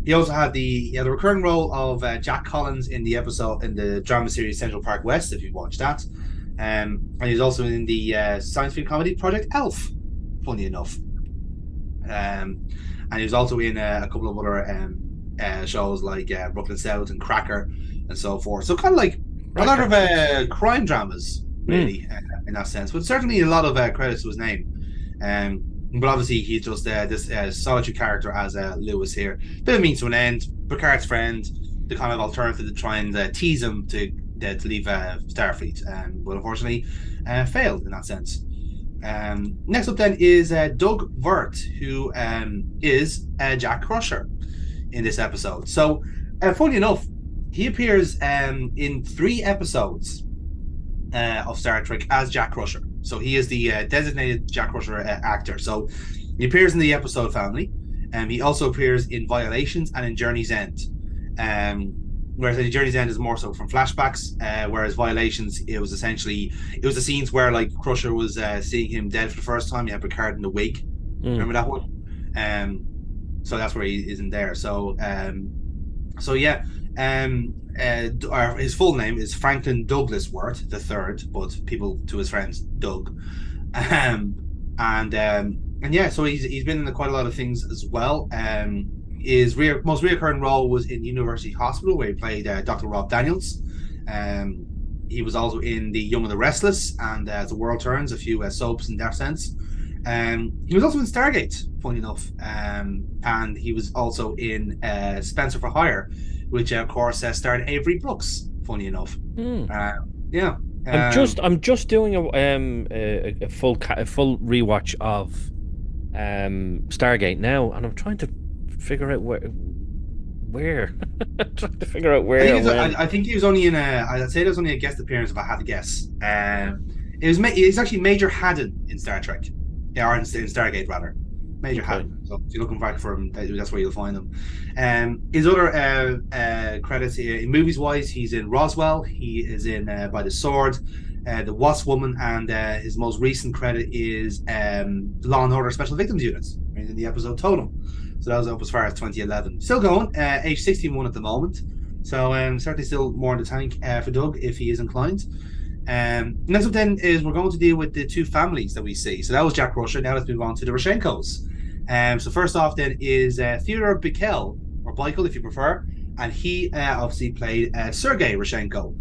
He also had the recurring role of Jack Collins in the drama series Central Park West, if you watched that. And he's also in the science fiction comedy Project Elf, funny enough. And he was also in a couple of other shows like Brooklyn South and Cracker and so forth. So kind of like a lot of crime dramas, really, in that sense. But certainly a lot of credits to his name. But obviously he's just this solitary character as Lewis here. Bit of means to an end. Picard's friend, the kind of alternative to try and tease him to leave Starfleet, but unfortunately failed in that sense. Next up then is Doug Vert, who is Jack Crusher in this episode. So funny enough, he appears in 3 episodes of Star Trek as Jack Crusher. So he is the designated Jack Crusher actor. So he appears in the Episode Family, and he also appears in Violations and in Journey's End. Whereas in Journey's End is more so from flashbacks, whereas Violations, it was the scenes where like Crusher was seeing him dead for the first time. You have Picard in the wake. Remember that one? So that's where he is in there. So yeah. His full name is Franklin Douglas Wirt III, but people to his friends Doug. And yeah, so he's been in quite a lot of things as well. His most reoccurring role was in University Hospital, where he played Dr. Rob Daniels. He was also in The Young and the Restless and As the World Turns, a few soaps in that sense. He was also in Stargate, funny enough, and he was also in Spencer for Hire, which of course starred Avery Brooks, funny enough. Yeah. I'm just doing a full rewatch of Stargate now, and I'm trying to figure out where. Trying to figure out where. I think he was only in I'd say there was only a guest appearance if I had to guess. It was actually Major Haddon in Star Trek, or in Stargate rather. Major Haddon. So if you're looking back for him, that's where you'll find him. His other credits in movies wise, he's in Roswell. He is in By the Sword, The Wasp Woman, and his most recent credit is Law and Order Special Victims Units in the episode Totem. So that was up as far as 2011. Still going, age 61 at the moment. So certainly still more in the tank for Doug if he is inclined. Next up then is we're going to deal with the 2 families that we see. So that was Jack Crusher. Now let's move on to the Rashenkos. So first off then is Theodore Bickel, or Bickel if you prefer, and he obviously played Sergei Rashenko.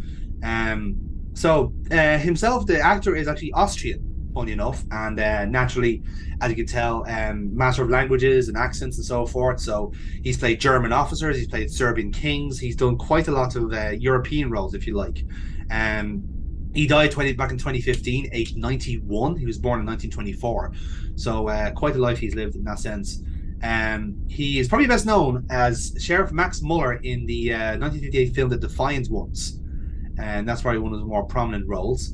So himself, the actor, is actually Austrian, funny enough, and naturally, as you can tell, master of languages and accents and so forth. So he's played German officers, he's played Serbian kings, he's done quite a lot of European roles, if you like. He died back in 2015, aged 91. He was born in 1924. So quite a life he's lived in that sense. He is probably best known as Sheriff Max Muller in the 1958 film The Defiant Ones. And that's probably one of the more prominent roles.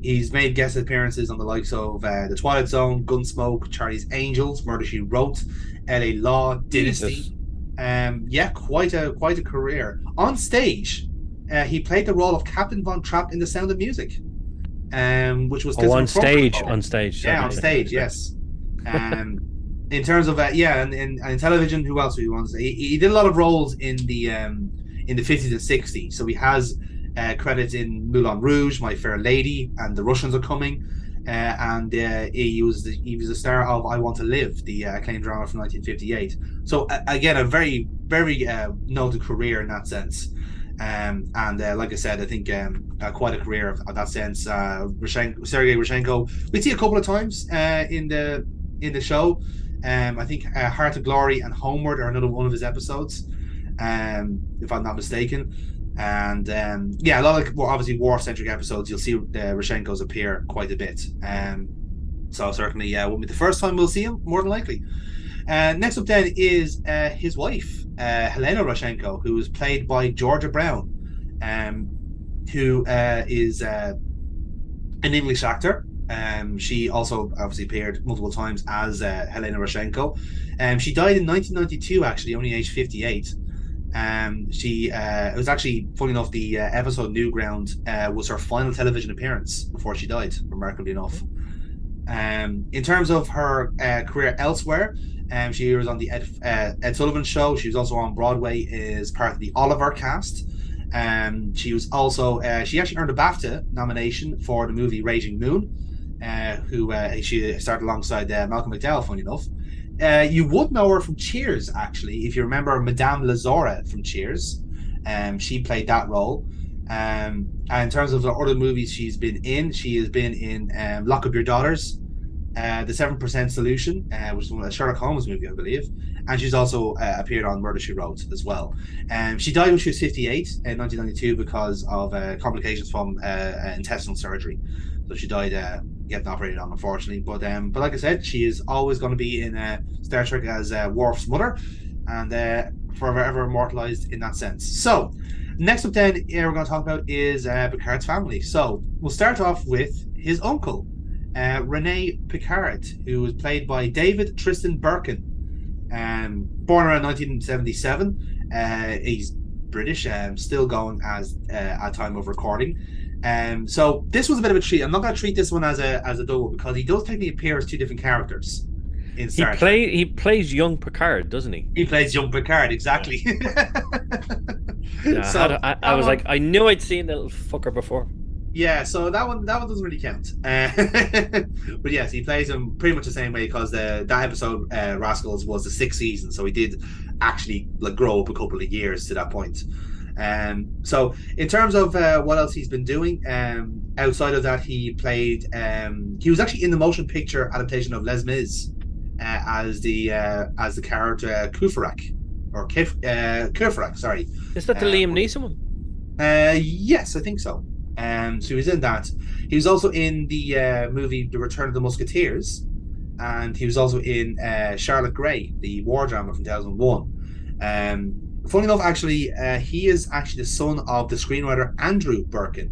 He's made guest appearances on the likes of The Twilight Zone, Gunsmoke, Charlie's Angels, Murder, She Wrote, LA Law, Dynasty. Yeah, quite a career. On stage, he played the role of Captain Von Trapp in The Sound of Music, which was on stage. Yeah, on stage. Yes. In terms of and in television, who else he wants? He did a lot of roles in the 50s and 60s. So he has credits in Moulin Rouge, My Fair Lady, and The Russians Are Coming. And he was a star of I Want to Live, the acclaimed drama from 1958. So again, a very, very noted career in that sense. And like I said, I think quite a career of that sense. Sergei Rishenko, we see a couple of times in the show. I think Heart of Glory and Homeward are another one of his episodes, if I'm not mistaken. And yeah, a lot of obviously war-centric episodes, you'll see Rishenko's appear quite a bit. So certainly, won't be the first time we'll see him, more than likely. Next up then is his wife, Helena Rishenko, who is played by Georgia Brown, who is an English actor. She also obviously appeared multiple times as Helena Rishenko. She died in 1992, actually, only aged 58. It was actually, funny enough, the episode Newground was her final television appearance before she died, remarkably enough. In terms of her career elsewhere, she was on the Ed Sullivan Show. She was also on Broadway as part of the Oliver cast. She was also she actually earned a BAFTA nomination for the movie Raging Moon, she starred alongside Malcolm McDowell, funny enough. You would know her from Cheers, actually, if you remember Madame Lazora from Cheers. She played that role. And in terms of the other movies she's been in, she has been in Lock Up Your Daughters, The 7% Solution, which is a Sherlock Holmes movie, I believe. And she's also appeared on Murder, She Wrote as well. She died when she was 58 in 1992 because of complications from intestinal surgery. So she died getting operated on, unfortunately. But like I said, she is always going to be in Star Trek as Worf's mother, and forever immortalized in that sense. So next up then, we're going to talk about is Picard's family. So we'll start off with his uncle, Rene Picard, who was played by David Tristan Birkin. Born around 1977. He's British, still going as at time of recording. So this was a bit of a treat. I'm not going to treat this one as a double because he does technically appear as two different characters in Star Trek. He plays young Picard, doesn't he? He plays young Picard, exactly. Yeah, So I was like, I knew I'd seen that little fucker before. Yeah, so that one doesn't really count. But yes, he plays him pretty much the same way because that episode Rascals was the 6th season, so he did actually grow up a couple of years to that point. So in terms of what else he's been doing, outside of that, he was actually in the motion picture adaptation of Les Mis as the character Kufarak or Kufarak. Sorry, Is that the Liam Neeson one? Yes, I think so. So he was in that. He was also in the movie The Return of the Musketeers, and he was also in Charlotte Gray, the war drama from 2001. Funny enough, actually, he is actually the son of the screenwriter Andrew Birkin,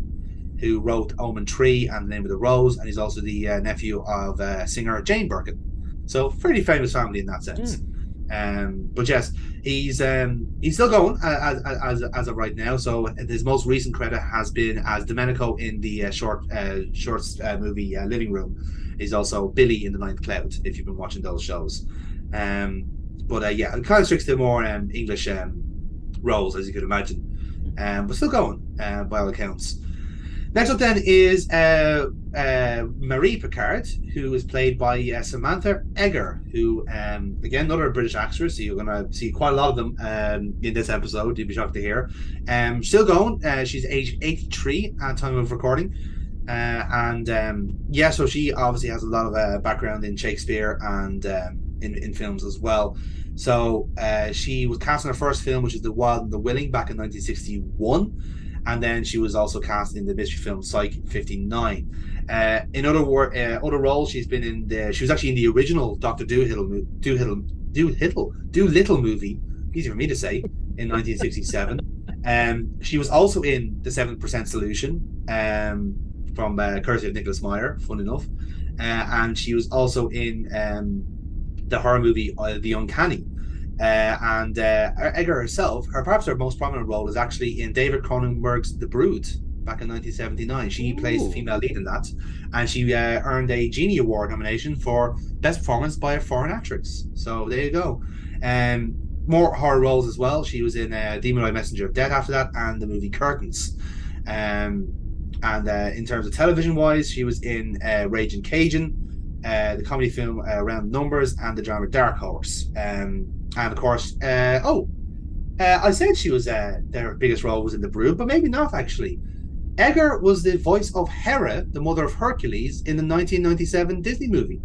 who wrote Omen 3 and The Name of the Rose, and he's also the nephew of singer Jane Birkin. So, fairly famous family in that sense. But yes, he's still going as of right now. So his most recent credit has been as Domenico in the short movie Living Room. He's also Billy in The Ninth Cloud, if you've been watching those shows. But yeah, it kind of sticks to more English roles, as you could imagine. But still going by all accounts. Next up then is Marie Picard, who is played by Samantha Egger, who, again, another British actress. So you're going to see quite a lot of them in this episode. You'd be shocked to hear. Still going. She's age 83 at time of recording. Yeah, so she obviously has a lot of background in Shakespeare and in films as well. So she was cast in her first film, which is The Wild and the Willing, back in 1961. And then she was also cast in the mystery film Psych 59. In other roles, she's been in she was actually in the original Dr. Dolittle movie, easy for me to say, in 1967. She was also in The 7% Solution, from courtesy of Nicholas Meyer, fun enough. And she was also in the horror movie The Uncanny. And Egger herself, perhaps her most prominent role is actually in David Cronenberg's The Brood back in 1979. She plays the female lead in that, and she earned a Genie Award nomination for Best Performance by a Foreign Actress. So there you go. More horror roles as well. She was in Demonoid Messenger of Death after that, and the movie Curtains. And in terms of television wise, she was in Raging Cajun, the comedy film Round Numbers, and the drama Dark Horse. And of course, I said she was their biggest role was in The Brood, but maybe not actually. Egger was the voice of Hera, the mother of Hercules, in the 1997 Disney movie.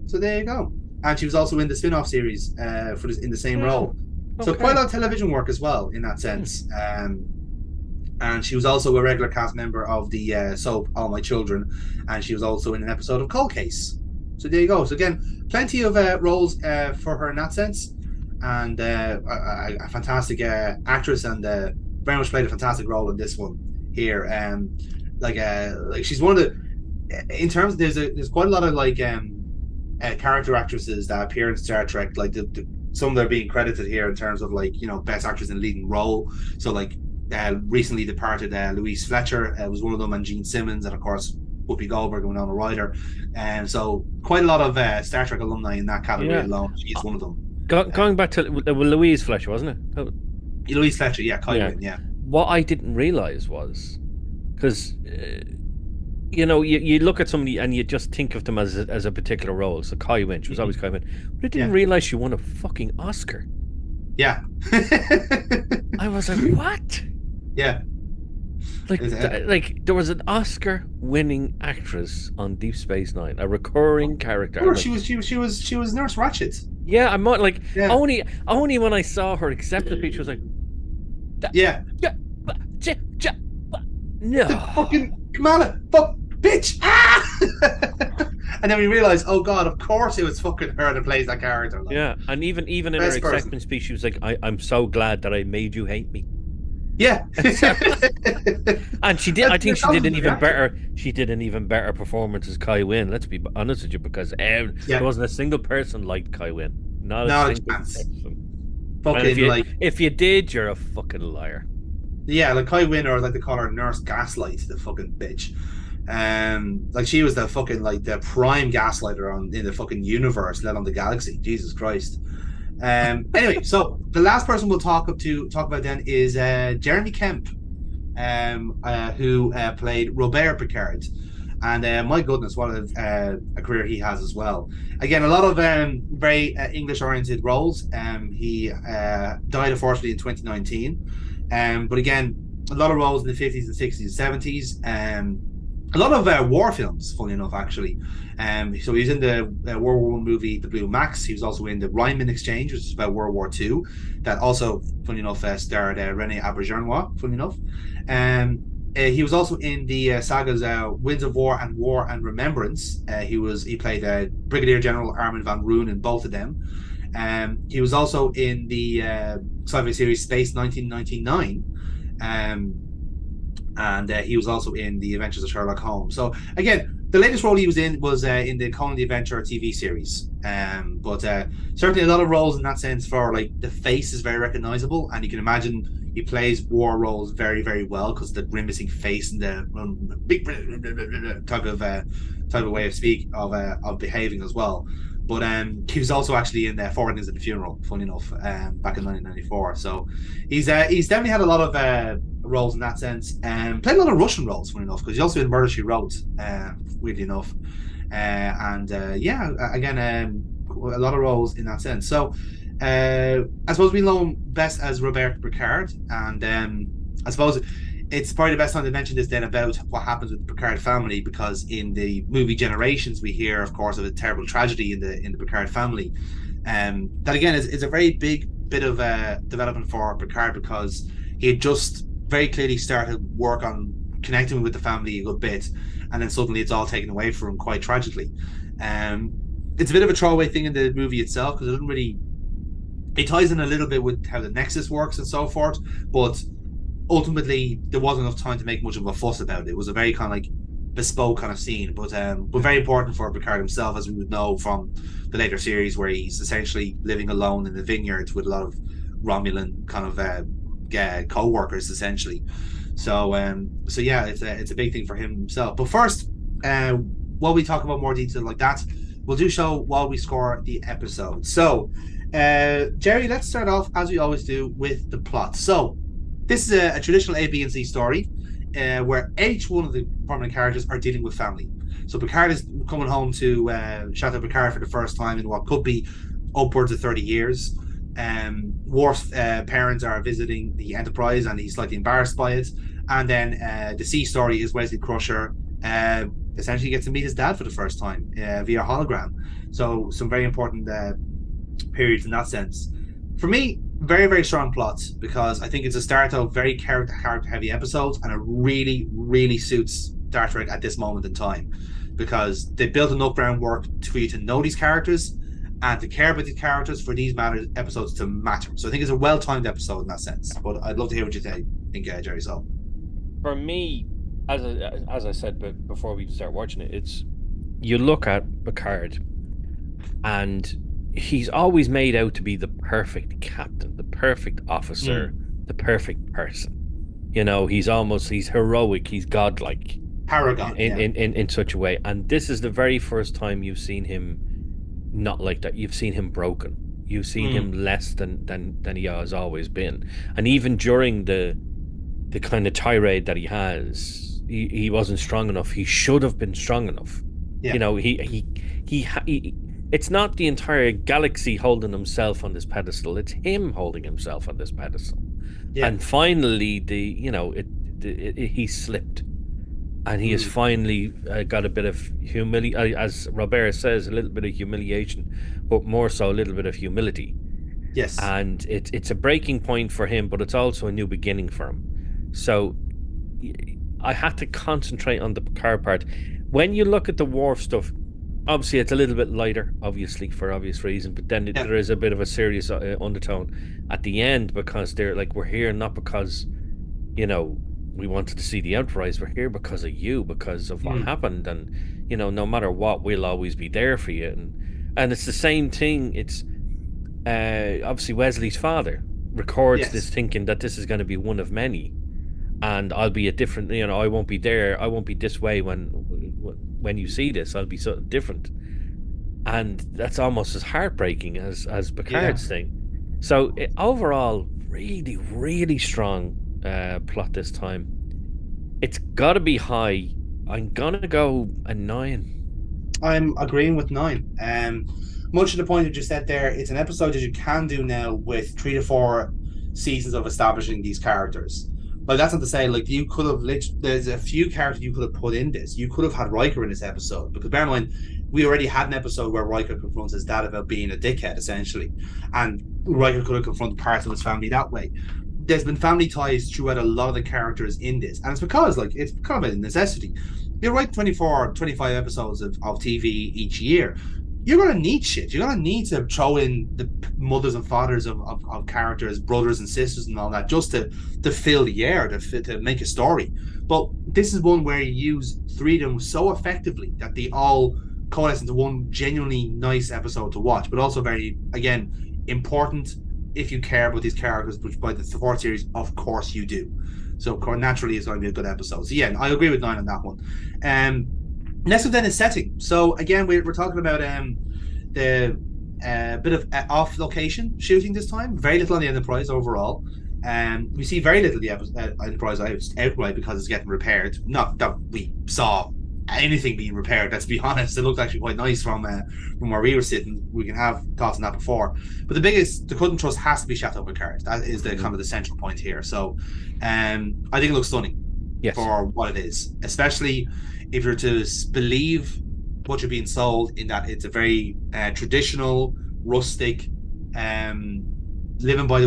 So there you go. And she was also in the spin-off series in the same role. So Okay. quite a lot of television work as well in that sense. And she was also a regular cast member of the soap All My Children, and she was also in an episode of Cold Case. So there you go. So again, plenty of roles for her in that sense, and a fantastic actress, and very much played a fantastic role in this one here. Like she's one of the in terms there's quite a lot of like character actresses that appear in Star Trek, like some that are being credited here in terms of like best actress in leading role. So like recently departed Louise Fletcher was one of them, and Gene Simmons, and of course Whoopi Goldberg and Winona Ryder. And so quite a lot of Star Trek alumni in that category alone. She is one of them. Going back to Louise Fletcher, wasn't it? Louise Fletcher, yeah, Kywin, yeah. What I didn't realize was because you look at somebody and you just think of them as a particular role. So Kai Wynn, she was always Kai Wynn, but I didn't realize she won a fucking Oscar. Yeah. I was like, what? Yeah. Like there was an Oscar-winning actress on Deep Space Nine, a recurring character. Sure, she was Nurse Ratched. Yeah, I'm not like only when I saw her accept the speech, I was like, no, fucking Kamala, fuck, bitch, and then we realized, oh god, of course it was fucking her that plays that character. Like, yeah, and even in her acceptance speech, she was like, I'm so glad that I made you hate me. Yeah. And she did. I think she did an even better. She did an even better performance as Kai Wynn. Let's be honest with you, because there wasn't a single person like Kai Wynn. Not a single person. Fucking if you did, you're a fucking liar. Yeah, like Kai Wynn, or like they call her Nurse Gaslight, the fucking bitch. Like she was the fucking like the prime gaslighter in the fucking universe, let alone the galaxy. Jesus Christ. Anyway, so the last person we'll talk about then is Jeremy Kemp, who played Robert Picard, and my goodness, what a career he has as well. Again, a lot of very English-oriented roles. He died unfortunately in 2019, but again, a lot of roles in the 50s and 60s and 70s. A lot of war films, funny enough, actually. So he was in the World War I movie, The Blue Max. He was also in the Ryman Exchange, which is about World War II. That also, funny enough, starred Rene Auberjonois, funny enough. He was also in the sagas Winds of War and Remembrance. He played Brigadier General Armin van Roon in both of them. He was also in the sci-fi series Space 1999. And he was also in The Adventures of Sherlock Holmes. So again, the latest role he was in the Conan the Adventurer TV series. But certainly a lot of roles in that sense, for like the face is very recognizable, and you can imagine he plays war roles very, very well because the grimacing face and the big type of way of behaving as well. But he was also actually in Four Weddings and a Funeral, funny enough, back in 1994. So he's definitely had a lot of roles in that sense. Played a lot of Russian roles, funny enough, because he's also in Murder, She Wrote, weirdly enough. Again, a lot of roles in that sense. So I suppose we know him best as Robert Picard, and I suppose it's probably the best time to mention this then about what happens with the Picard family, because in the movie Generations we hear, of course, of a terrible tragedy in the Picard family. That again is a very big bit of development for Picard, because he had just very clearly started work on connecting with the family a good bit, and then suddenly it's all taken away from him quite tragically. It's a bit of a throwaway thing in the movie itself, because it ties in a little bit with how the Nexus works and so forth, but ultimately there wasn't enough time to make much of a fuss about it. It was a very kind of like bespoke kind of scene, but very important for Picard himself, as we would know from the later series, where he's essentially living alone in the vineyards with a lot of Romulan kind of co-workers essentially. So yeah, it's a big thing for him himself. But first, while we talk about more detail like that, we'll do so while we score the episode. So Jerry, let's start off as we always do with the plot. So this is a traditional A, B, and C story where each one of the prominent characters are dealing with family. So Picard is coming home to Chateau Picard for the first time in what could be upwards of 30 years. Worf's parents are visiting the Enterprise, and he's slightly embarrassed by it. And then the C story is Wesley Crusher essentially gets to meet his dad for the first time via hologram. So some very important periods in that sense. For me, very, very strong plots, because I think it's a start of very character heavy episodes, and it really, really suits Star Trek at this moment in time, because they built enough groundwork for you to know these characters and to care about these characters for these episodes to matter. So I think it's a well-timed episode in that sense. But I'd love to hear what you think, Jerry. So for me, as I said before we start watching it, it's, you look at Picard, and he's always made out to be the perfect captain, the perfect officer, the perfect person. You know, he's heroic, he's godlike. Paragon in such a way. And this is the very first time you've seen him not like that. You've seen him broken. You've seen him less than he has always been. And even during the kind of tirade that he has, he wasn't strong enough. He should have been strong enough. You know, he it's not the entire galaxy holding himself on this pedestal. It's him holding himself on this pedestal. And finally, he slipped, and he has finally got a bit of as Robert says, a little bit of humiliation, but more so a little bit of humility. Yes. And it's a breaking point for him, but it's also a new beginning for him. So I had to concentrate on the Picard part. When you look at the Worf stuff, obviously it's a little bit lighter, obviously for obvious reasons, but then there is a bit of a serious undertone at the end, because they're like, we're here not because, you know, we wanted to see the Enterprise, we're here because of you, because of what happened, and, you know, no matter what, we'll always be there for you. And it's the same thing. It's obviously Wesley's father records this, thinking that this is going to be one of many, and I'll be a different, you know, I won't be there, I won't be this way when you see this, I'll be so different. And that's almost as heartbreaking as Picard's thing. So overall, really, really strong plot this time. It's got to be high. I'm gonna go a 9. I'm agreeing with 9. Much to the point that you said there, it's an episode that you can do now with 3 to 4 seasons of establishing these characters. Like, that's not to say, like, you could have there's a few characters you could have put in this. You could have had Riker in this episode, because bear in mind, we already had an episode where Riker confronts his dad about being a dickhead, essentially, and Riker could have confronted parts of his family that way. There's been family ties throughout a lot of the characters in this, and it's because, like, it's kind of a necessity. You write 24, 25 episodes of TV each year. You're going to need shit. You're going to need to throw in the mothers and fathers of characters, brothers and sisters and all that, just to fill the air, to make a story. But this is one where you use 3 of them so effectively that they all coalesce into one genuinely nice episode to watch, but also very, again, important if you care about these characters, which by the 4th series, of course you do. So naturally it's going to be a good episode. So yeah, I agree with 9 on that one. Next one then is setting. So again, we're talking about the bit of off location shooting this time. Very little on the Enterprise overall. We see very little of the Enterprise outright because it's getting repaired. Not that we saw anything being repaired, let's be honest. It looked actually quite nice from where we were sitting. We can have thoughts on that before. But the biggest, the couldn't trust has to be Chateau Picard. That is the kind of the central point here. So I think it looks stunning for what it is, especially if you're to believe what you're being sold, in that it's a very traditional, rustic, living by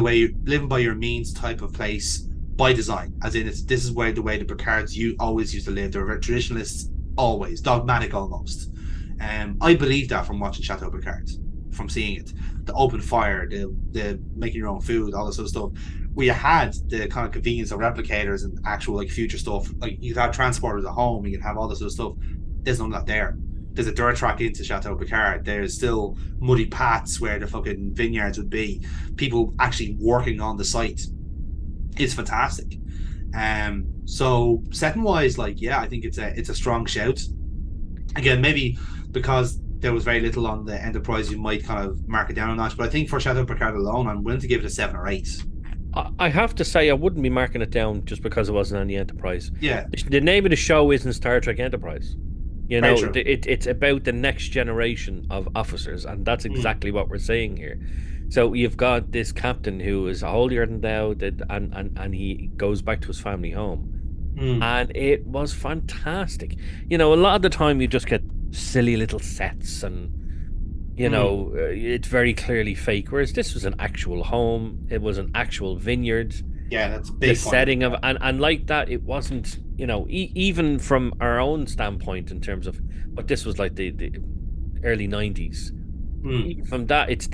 your means type of place by design. As in, this is where the way the Picards always used to live. They're traditionalists, always dogmatic almost. I believe that from watching Chateau Picard, from seeing it, the open fire, the making your own food, all this sort of stuff. We had the kind of convenience of replicators and actual like future stuff. Like, you could have transporters at home, you can have all this sort of stuff. There's none of that there. There's a dirt track into Chateau Picard. There's still muddy paths where the fucking vineyards would be. People actually working on the site. It's fantastic. So setting wise, like, yeah, I think it's a strong shout. Again, maybe because there was very little on the Enterprise, you might kind of mark it down a notch. But I think for Chateau Picard alone, I'm willing to give it a 7 or 8. I have to say, I wouldn't be marking it down just because it wasn't on the Enterprise. Yeah. The name of the show isn't Star Trek Enterprise. You Very know, true. it's about the next generation of officers, and that's exactly what we're seeing here. So you've got this captain who is holier than thou, and he goes back to his family home, Mm. and it was fantastic. You know, a lot of the time you just get silly little sets, and it's very clearly fake. Whereas this was an actual home, it was an actual vineyard. Yeah, that's a The big point. setting of and like that, it wasn't, even from our own standpoint in terms of what this was like, the early 90s. Mm. Even from that, it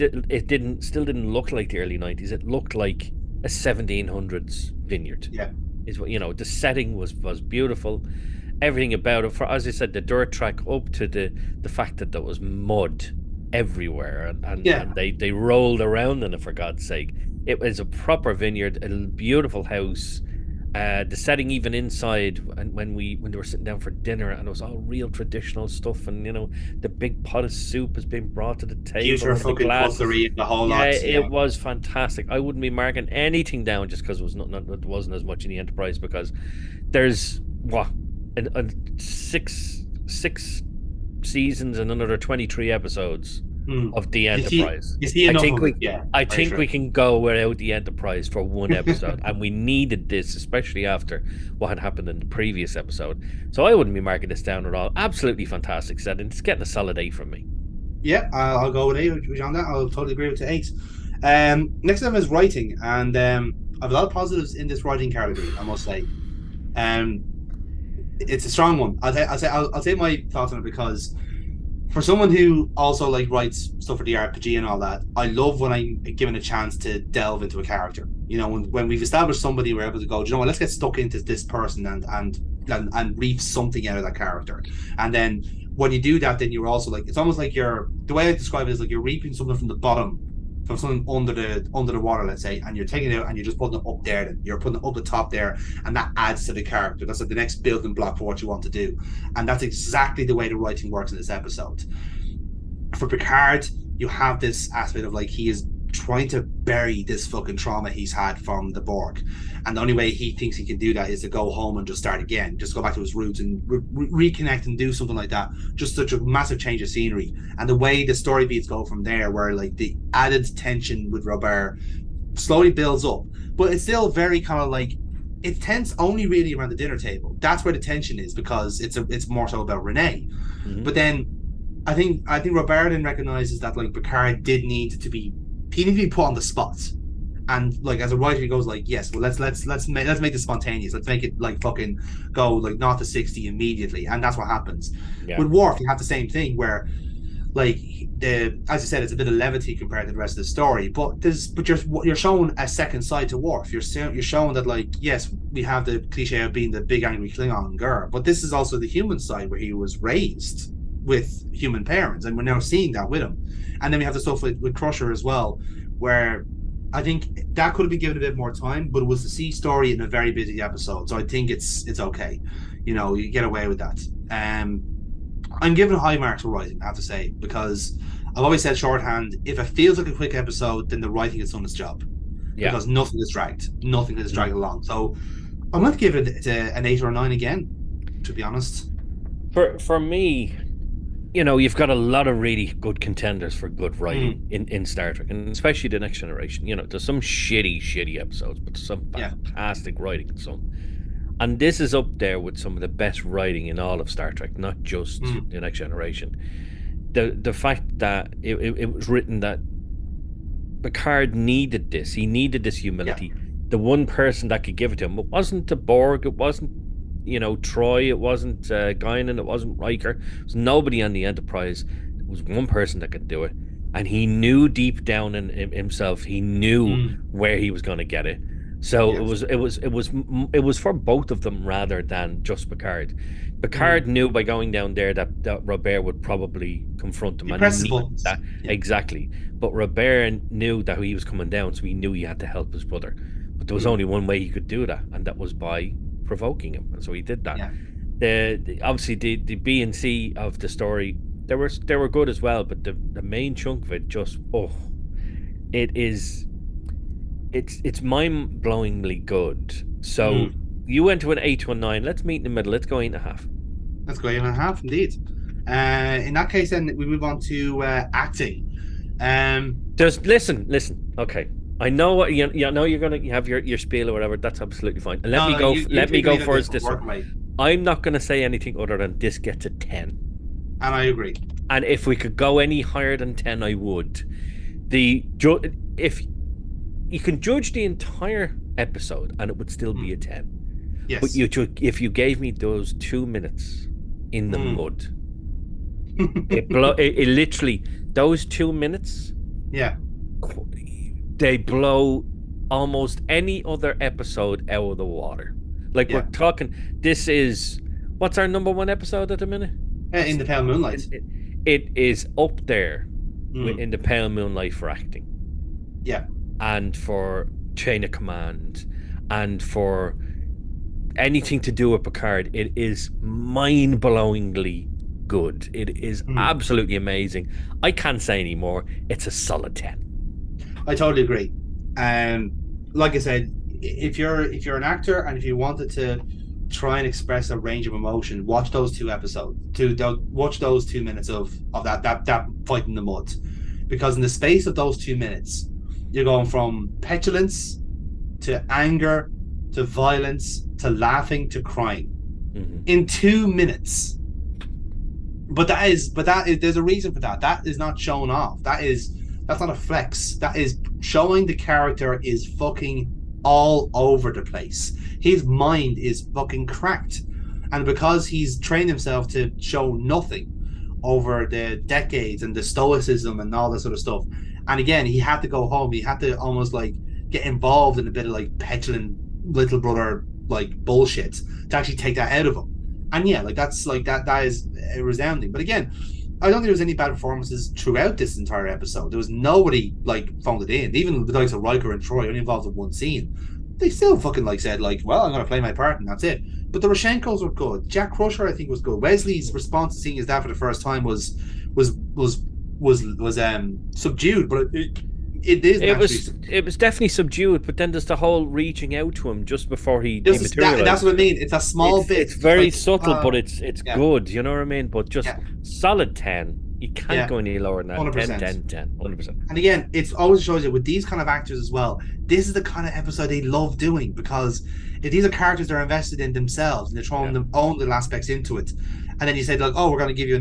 didn't look like the early 90s. It looked like a 1700s vineyard. Yeah. Is what, the setting was beautiful. Everything about it, for as I said, the dirt track up to the fact that there was mud everywhere, and Yeah. and they rolled around in it, for God's sake. It was a proper vineyard, a beautiful house. The setting even inside, and when they were sitting down for dinner, and it was all real traditional stuff, and the big pot of soup has been brought to the table, Future and the fucking glasses. cutlery and the whole Yeah, lot. it was fantastic. I wouldn't be marking anything down just because it wasn't as much in the Enterprise, because there's what, six seasons and another 23 episodes of the Enterprise. You see I enough think of we it, yeah. I very think true. we can go without the Enterprise for one episode, and we needed this, especially after what had happened in the previous episode. So I wouldn't be marking this down at all. Absolutely fantastic set, and it's getting a solid 8 from me. Yeah, I'll go with 8 on that. I'll totally agree with the 8. Next up is writing, and I have a lot of positives in this writing category, I must say. It's a strong one. I'll say my thoughts on it, because for someone who also like writes stuff for the RPG and all that, I love when I'm given a chance to delve into a character. When we've established somebody, we're able to go, let's get stuck into this person and reap something out of that character. And then when you do that, then you're also like, it's almost like the way I describe it is like you're reaping something from the bottom, from something under the water, let's say, and you're taking it out and you're just putting it up there. Then you're putting it up the top there, and that adds to the character. That's like the next building block for what you want to do, and that's exactly the way the writing works in this episode. For Picard, you have this aspect of like he is trying to bury this fucking trauma he's had from the Borg, and the only way he thinks he can do that is to go home and just start again, just go back to his roots and reconnect and do something like that. Just such a massive change of scenery, and the way the story beats go from there, where like the added tension with Robert slowly builds up, but it's still very kind of like, it's tense only really around the dinner table. That's where the tension is, because it's more so about Renee. Mhm. But then I think Robert then recognizes that like Picard needed to be put on the spot, and like as a writer he goes like, yes, well let's make this spontaneous, let's make it like fucking go like 0 to 60 immediately, and that's what happens. Yeah. With Worf, you have the same thing where like as you said, it's a bit of levity compared to the rest of the story, but you're showing a second side to Worf. You're showing that like, yes, we have the cliche of being the big angry Klingon girl, but this is also the human side where he was raised with human parents, and we're now seeing that with him. And then we have the stuff with Crusher as well, where I think that could have been given a bit more time, but it was the C story in a very busy episode, so I think it's okay. You get away with that. I'm giving high marks for writing, I have to say, because I've always said shorthand, if it feels like a quick episode, then the writing has done its job. Yeah. Because nothing is dragged along. So I'm going to give it an 8 or a 9 again, to be honest. For me, you've got a lot of really good contenders for good writing in Star Trek, and especially the Next Generation. There's some shitty episodes, but there's some fantastic writing in some. And this is up there with some of the best writing in all of Star Trek, not just the Next Generation. The fact that it was written that Picard needed this. He needed this humility. Yeah. The one person that could give it to him, it wasn't the Borg, it wasn't Troy, it wasn't Guinan, it wasn't Riker. There was nobody on the Enterprise. There was one person that could do it, and he knew deep down in himself, he knew where he was going to get it. So yes. it was for both of them rather than just Picard. Picard knew by going down there that Robert would probably confront him. Exactly. But Robert knew that he was coming down, so he knew he had to help his brother. But there was only one way he could do that, and that was by provoking him, and so he did that. Yeah. Obviously the B and C of the story, they were good as well, but the main chunk of it just it's mind-blowingly good. So you went to an 8 to a 9. Let's meet in the middle. Let's go 8.5. Let's go 8.5 indeed. In that case, then we move on to acting. Just listen. Okay, I know what you know. You have your spiel or whatever. That's absolutely fine. And let me go. Let me go first. This one. Away. I'm not going to say anything other than this gets a 10. And I agree. And if we could go any higher than 10, I would. If you can judge the entire episode and it would still be a 10. Yes. But if you gave me those 2 minutes in the mud, it literally, those 2 minutes, yeah, they blow almost any other episode out of the water. Like we're talking, this is, what's our number one episode at the minute? In the Pale Moonlight. It is up there in the Pale Moonlight for acting. Yeah. And for chain of command and for anything to do with Picard, it is mind-blowingly good. It is absolutely amazing. I can't say any more. It's a solid 10. I totally agree. Like I said, if you're an actor and if you wanted to try and express a range of emotion, watch those 2 episodes. Watch those 2 minutes of that fight in the mud, because in the space of those 2 minutes, you're going from petulance to anger to violence to laughing to crying in 2 minutes. But that is there's a reason for that. That is not shown off. That's not a flex. That is showing the character is fucking all over the place. His mind is fucking cracked. And because he's trained himself to show nothing over the decades and the stoicism and all this sort of stuff. And again, he had to go home. He had to almost like get involved in a bit of like petulant little brother like bullshit to actually take that out of him. And yeah, like that is resounding. But again, I don't think there was any bad performances throughout this entire episode. There was nobody like phoned it in. Even the likes of Riker and Troy only involved in one scene. They still fucking like said like, well, I'm gonna play my part and that's it. But the Roshenkos were good. Jack Crusher, I think, was good. Wesley's response to seeing his dad for the first time was subdued, but it was definitely subdued. But then there's the whole reaching out to him just before he dematerialized. That's what I mean. It's a small bit. It's very subtle, but it's good. You know what I mean? But just solid 10. You can't go any lower than that. 100%. 10, 100%. And again, it's always shows you with these kind of actors as well. This is the kind of episode they love doing, because if these are characters they're invested in themselves and they're throwing their own little aspects into it, and then you say like, oh, we're going to give you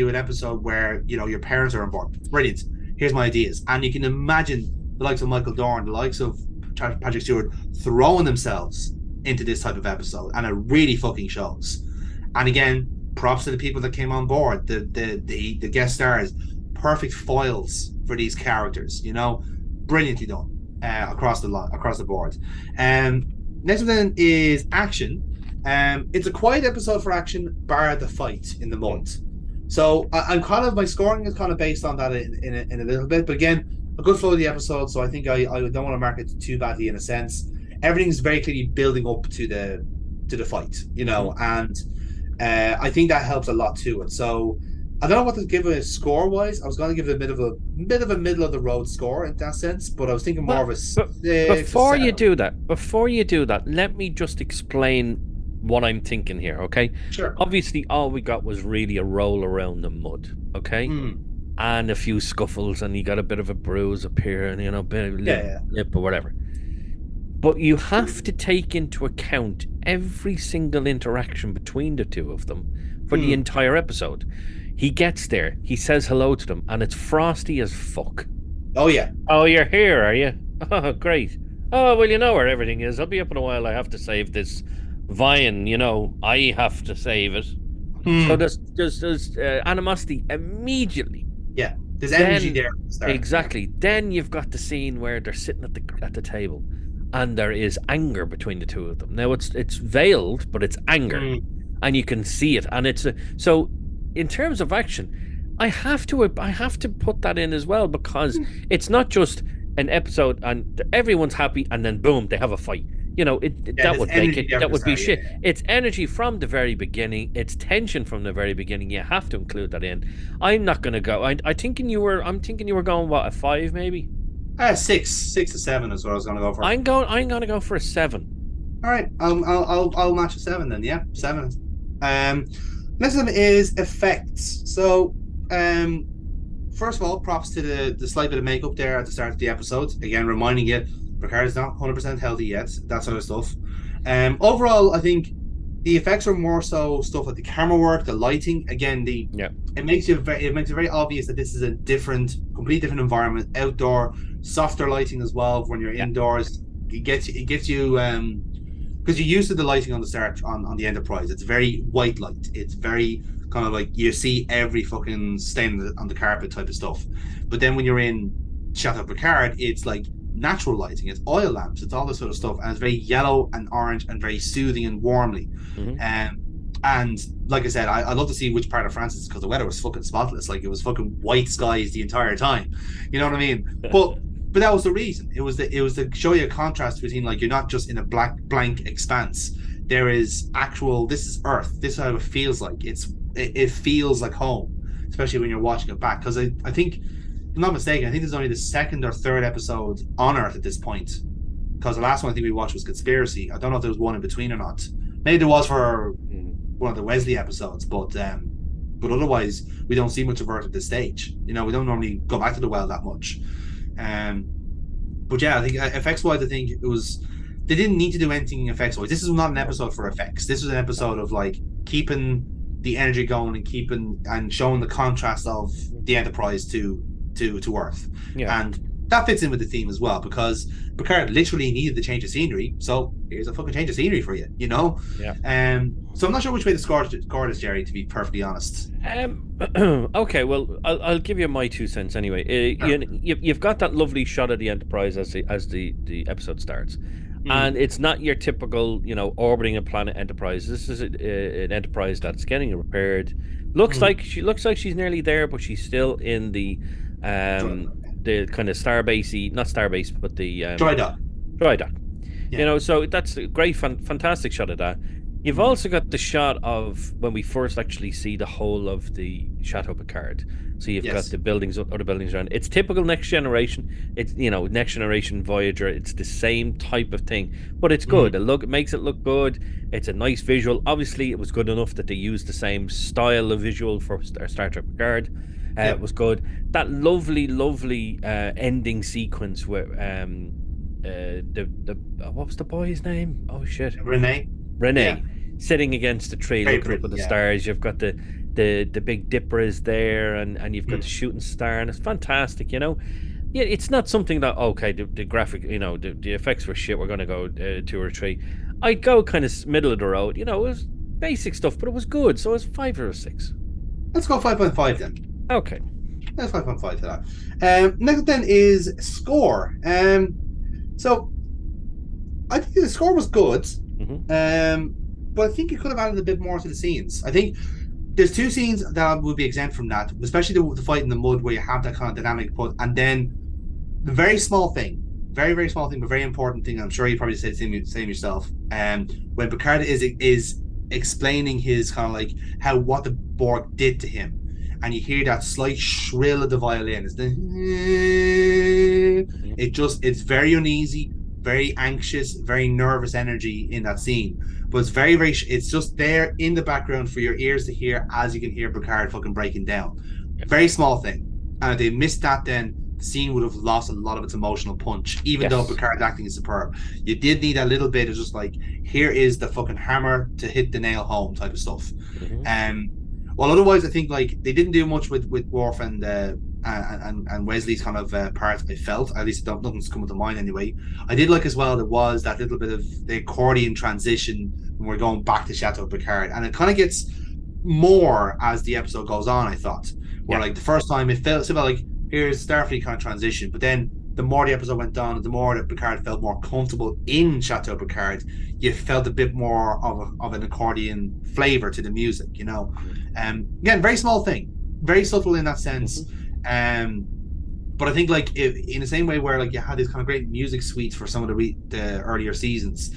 an episode where your parents are on board. Brilliant. Here's my ideas, and you can imagine the likes of Michael Dorn, the likes of Patrick Stewart throwing themselves into this type of episode, and it really fucking shows. And again, props to the people that came on board, the guest stars, perfect foils for these characters, brilliantly done across the board. Next one then is action. It's a quiet episode for action, bar the fight in the mud. So I'm kind of, my scoring is kind of based on that in a little bit, but again, a good flow of the episode. So I think I don't want to mark it too badly in a sense. Everything's very clearly building up to the fight, and I think that helps a lot to it. So I don't know what to give it score wise. I was going to give it a bit of a middle of the road score in that sense, but I was thinking more of a 6. Before you do that, let me just explain what I'm thinking here, okay? Sure. Obviously, all we got was really a roll around the mud, okay? And a few scuffles, and you got a bit of a bruise up here, and a bit of lip or whatever. But you have to take into account every single interaction between the two of them for the entire episode. He gets there, he says hello to them, and it's frosty as fuck. Oh, yeah. Oh, you're here, are you? Oh, great. Oh, well, you know where everything is. I'll be up in a while. I have to save this Vian, I have to save it. So there's animosity immediately. Yeah, there's energy there. Exactly. Then you've got the scene where they're sitting at the table, and there is anger between the two of them. Now it's veiled, but it's anger, and you can see it. And so in terms of action, I have to put that in as well, because it's not just an episode and everyone's happy and then boom, they have a fight. That would be shit. Yeah. It's energy from the very beginning. It's tension from the very beginning. You have to include that in. I'm not going to go. I'm thinking you were going what, a 5 maybe? 6 to 7 is what I was going to go for. I'm going to go for a 7. All right, I'll match a 7 then. Yeah, 7. Next one is effects. So, first of all, props to the slight bit of makeup there at the start of the episode. Again, reminding you, Picard is not 100% healthy yet. That sort of stuff. Overall, I think the effects are more so stuff like the camera work, the lighting. Again, it makes it very obvious that this is a completely different environment. Outdoor, softer lighting as well when you're indoors. It gets you because you're used to the lighting on the start on the Enterprise. It's very white light. It's very kind of like you see every fucking stain on the carpet type of stuff. But then when you're in Chateau Picard, it's like natural lighting. It's oil lamps. It's all this sort of stuff, and it's very yellow and orange and very soothing and warmly. And like I said, I love to see which part of France it's because the weather was fucking spotless. Like it was fucking white skies the entire time. You know what I mean? But that was the reason. It was to show you a contrast between like you're not just in a blank expanse. There is actual. This is Earth. This is how it feels like. It feels like home, especially when you're watching it back. Because I think, if I'm not mistaken, I think this is only the second or third episode on Earth at this point. Because the last one I think we watched was Conspiracy. I don't know if there was one in between or not. Maybe there was for one of the Wesley episodes, but otherwise we don't see much of Earth at this stage. You know, we don't normally go back to the well that much. But yeah, I think effects wise, I think it was they didn't need to do anything effects wise. This is not an episode for effects. This was an episode of like keeping the energy going and showing the contrast of the Enterprise to Earth. And that fits in with the theme as well because Picard literally needed the change of scenery, so here's a fucking change of scenery for you, you know. So I'm not sure which way to score this, Jerry, to be perfectly honest. Okay, well, I'll give you my 2 cents anyway. You've got that lovely shot of the Enterprise as the episode starts, and it's not your typical, orbiting a planet Enterprise. This is an Enterprise that's getting repaired. Looks like she's nearly there, but she's still in the kind of starbasey, not starbase, but the dry dock. So that's a great, fantastic shot of that. You've also got the shot of when we first actually see the whole of the Chateau Picard. So you've got the buildings, other buildings around. It's typical Next Generation. It's Next Generation Voyager. It's the same type of thing, but it's good. It makes it look good. It's a nice visual. Obviously, it was good enough that they used the same style of visual for Star Trek Picard. It was good. That lovely ending sequence where what was the boy's name? Oh shit, Renee. Sitting against the tree, looking up at the stars. You've got the Big Dipper is there, and you've got the shooting star, and it's fantastic. It's not something that the graphic, the effects were shit. We're gonna go 2 or 3. I'd go kind of middle of the road. It was basic stuff, but it was good. So it was 5 or 6. Let's go 5.5 then. Okay. That's 5.5 to that. Next then is score. So I think the score was good. But I think it could have added a bit more to the scenes. I think there's 2 scenes that would be exempt from that, especially the fight in the mud where you have that kind of dynamic put, and then the very small thing, very small thing, but very important thing. I'm sure you probably said the same yourself. When Picard is explaining his kind of like what the Borg did to him. And you hear that slight shrill of the violin. It's very uneasy, very anxious, very nervous energy in that scene. But it's very, it's just there in the background for your ears to hear as you can hear Picard fucking breaking down. Very small thing. And if they missed that, then the scene would have lost a lot of its emotional punch, even though Picard's acting is superb. You did need a little bit of just like, here is the fucking hammer to hit the nail home type of stuff. Well, otherwise, I think like they didn't do much with Worf and Wesley's kind of part. I felt, at least nothing's come to mind anyway. I did like as well. There was that little bit of the accordion transition when we're going back to Chateau Picard, and it kind of gets more as the episode goes on. I thought, where like the first time it felt like here's Starfleet kind of transition, but then the more the episode went on, the more that Picard felt more comfortable in Chateau Picard, you felt a bit more of an accordion flavor to the music, Again, very small thing, very subtle in that sense. But I think like in the same way where like you had these kind of great music suites for some of the earlier seasons,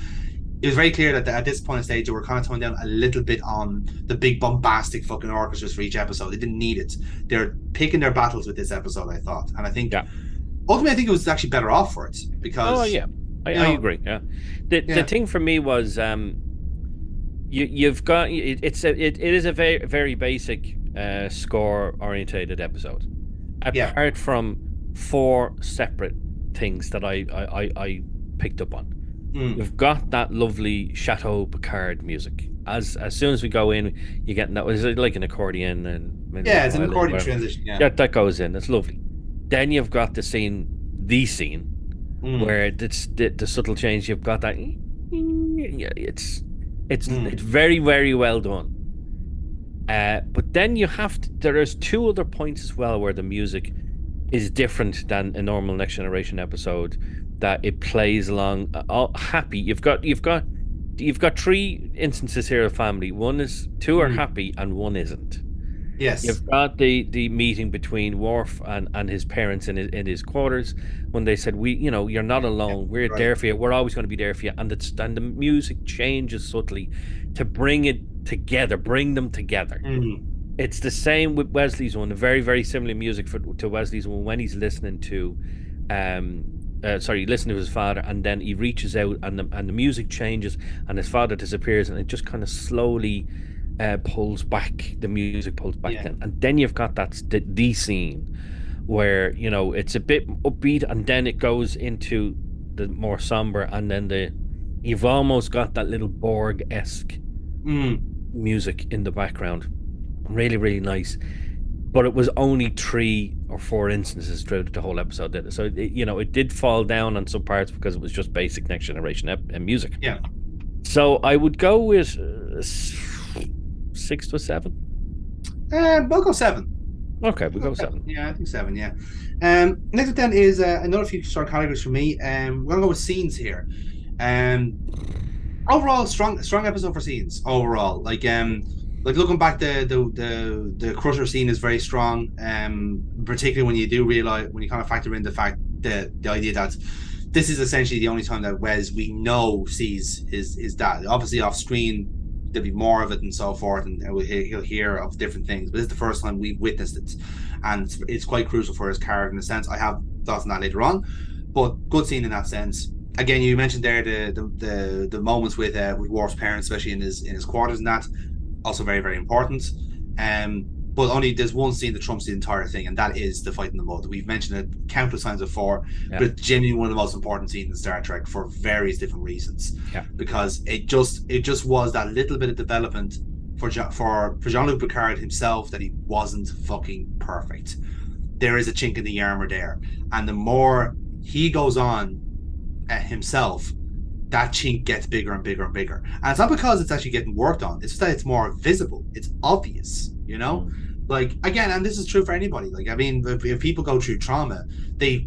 it was very clear that at this point in stage they were kind of toning down a little bit on the big bombastic fucking orchestras for each episode. They didn't need it. They're picking their battles with this episode, I thought, and I think. Ultimately, I think it was actually better off for it because. I agree. The thing for me was you've got it is a very very basic score orientated episode. Yeah. Apart from four separate things that I picked up on. You've got that lovely Chateau Picard music. As soon as we go in, you get that. Is it like an accordion and maybe Yeah, a it's an violin, accordion whatever. transition. Yeah. Yeah, that goes in. It's lovely. Then you've got the scene where it's the subtle change. You've got that. Yeah, it's very very well done. But then you have to. There's two other points as well where the music is different than a normal Next Generation episode. That it plays along happy. You've got three instances here of family. Two are happy and one isn't. Yes. You've got the meeting between Worf and his parents in his quarters when they said, you're not alone. We're there for you. We're always going to be there for you. And the music changes subtly to bring it together, bring them together. It's the same with Wesley's one. Very, very similar music to Wesley's one when he's listening to listening to his father, and then he reaches out and the music changes and his father disappears, and it just kind of slowly pulls back. The music pulls back then, and then you've got the scene where it's a bit upbeat, and then it goes into the more somber, and then you've almost got that little Borg-esque music in the background. Really, really nice. But it was only 3 or 4 instances throughout the whole episode. So it did fall down on some parts because it was just basic Next Generation music. Yeah. So I would go with 6 to 7. We'll go 7. Okay, we'll go 7. Yeah, I think 7. Yeah. Next up then is another few star categories for me. We're gonna go with scenes here. Overall, strong episode for scenes. Overall, like looking back, the Crusher scene is very strong. Particularly when you do realize, when you kind of factor in the fact that the idea that this is essentially the only time that Wes we know sees his dad. Obviously, off screen there'll be more of it and so forth, and he'll hear of different things. But this is the first time we've witnessed it, and it's quite crucial for his character in a sense. I have thoughts on that later on, but good scene in that sense. Again, you mentioned there the moments with Worf's parents, especially in his quarters, and that also very very important. But only there's one scene that trumps the entire thing, and that is the fight in the mud. We've mentioned it countless times before, but it's genuinely one of the most important scenes in Star Trek for various different reasons. Yeah. Because it just was that little bit of development for Jean-Luc Picard himself, that he wasn't fucking perfect. There is a chink in the armor there, and the more he goes on himself, that chink gets bigger and bigger and bigger. And it's not because it's actually getting worked on, it's just that it's more visible, it's obvious, like, again, and this is true for anybody. Like, I mean, if people go through trauma, they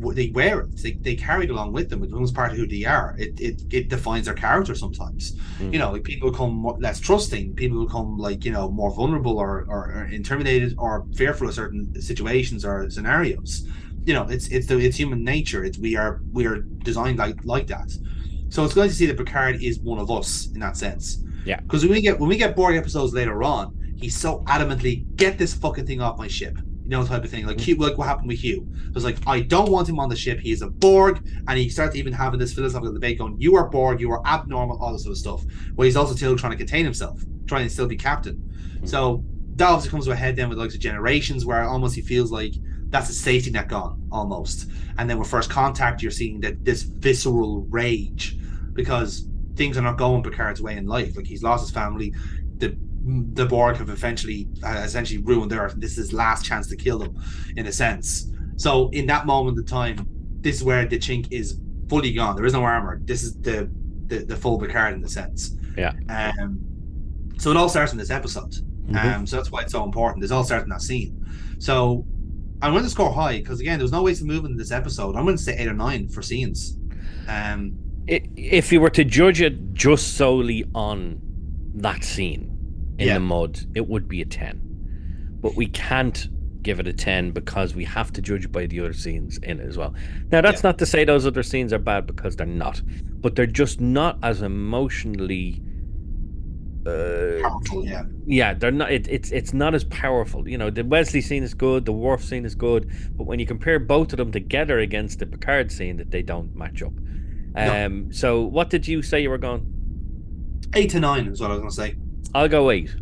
wear it, they carry it along with them. It becomes part of who they are. It defines their character sometimes. Like, people become less trusting, people become like more vulnerable or intimidated or fearful of certain situations or scenarios. It's human nature. We are designed like that. So it's going to see that Picard is one of us in that sense. Yeah. Because when we get Borg episodes later on, he's so adamantly, get this fucking thing off my ship, type of thing. Like Hugh, like what happened with Hugh. It was like, I don't want him on the ship. He is a Borg, and he starts even having this philosophical debate going, you are Borg, you are abnormal, all this sort of stuff. Well, he's also still trying to contain himself, trying to still be captain. So that obviously comes to a head then with like the Generations, where almost he feels like that's a safety net gone almost. And then with First Contact, you're seeing that this visceral rage because things are not going Picard's way in life. Like, he's lost his family. The Borg have essentially ruined Earth, and this is his last chance to kill them, in a sense. So in that moment of time, this is where the chink is fully gone. There is no armor. This is the full Picard in the sense. Yeah. So it all starts in this episode. So that's why it's so important. It all starts in that scene. So I'm going to score high because, again, there's no ways to move in this episode. I'm going to say 8 or 9 for scenes. If you were to judge it just solely on that scene in the mud, it would be a 10. But we can't give it a 10 because we have to judge by the other scenes in it as well. Now, that's not to say those other scenes are bad, because they're not. But they're just not as emotionally powerful, they're not. It's not as powerful. The Wesley scene is good, the Worf scene is good, but when you compare both of them together against the Picard scene, that they don't match up. So what did you say you were going? 8 to 9 is what I was going to say. I'll go 8.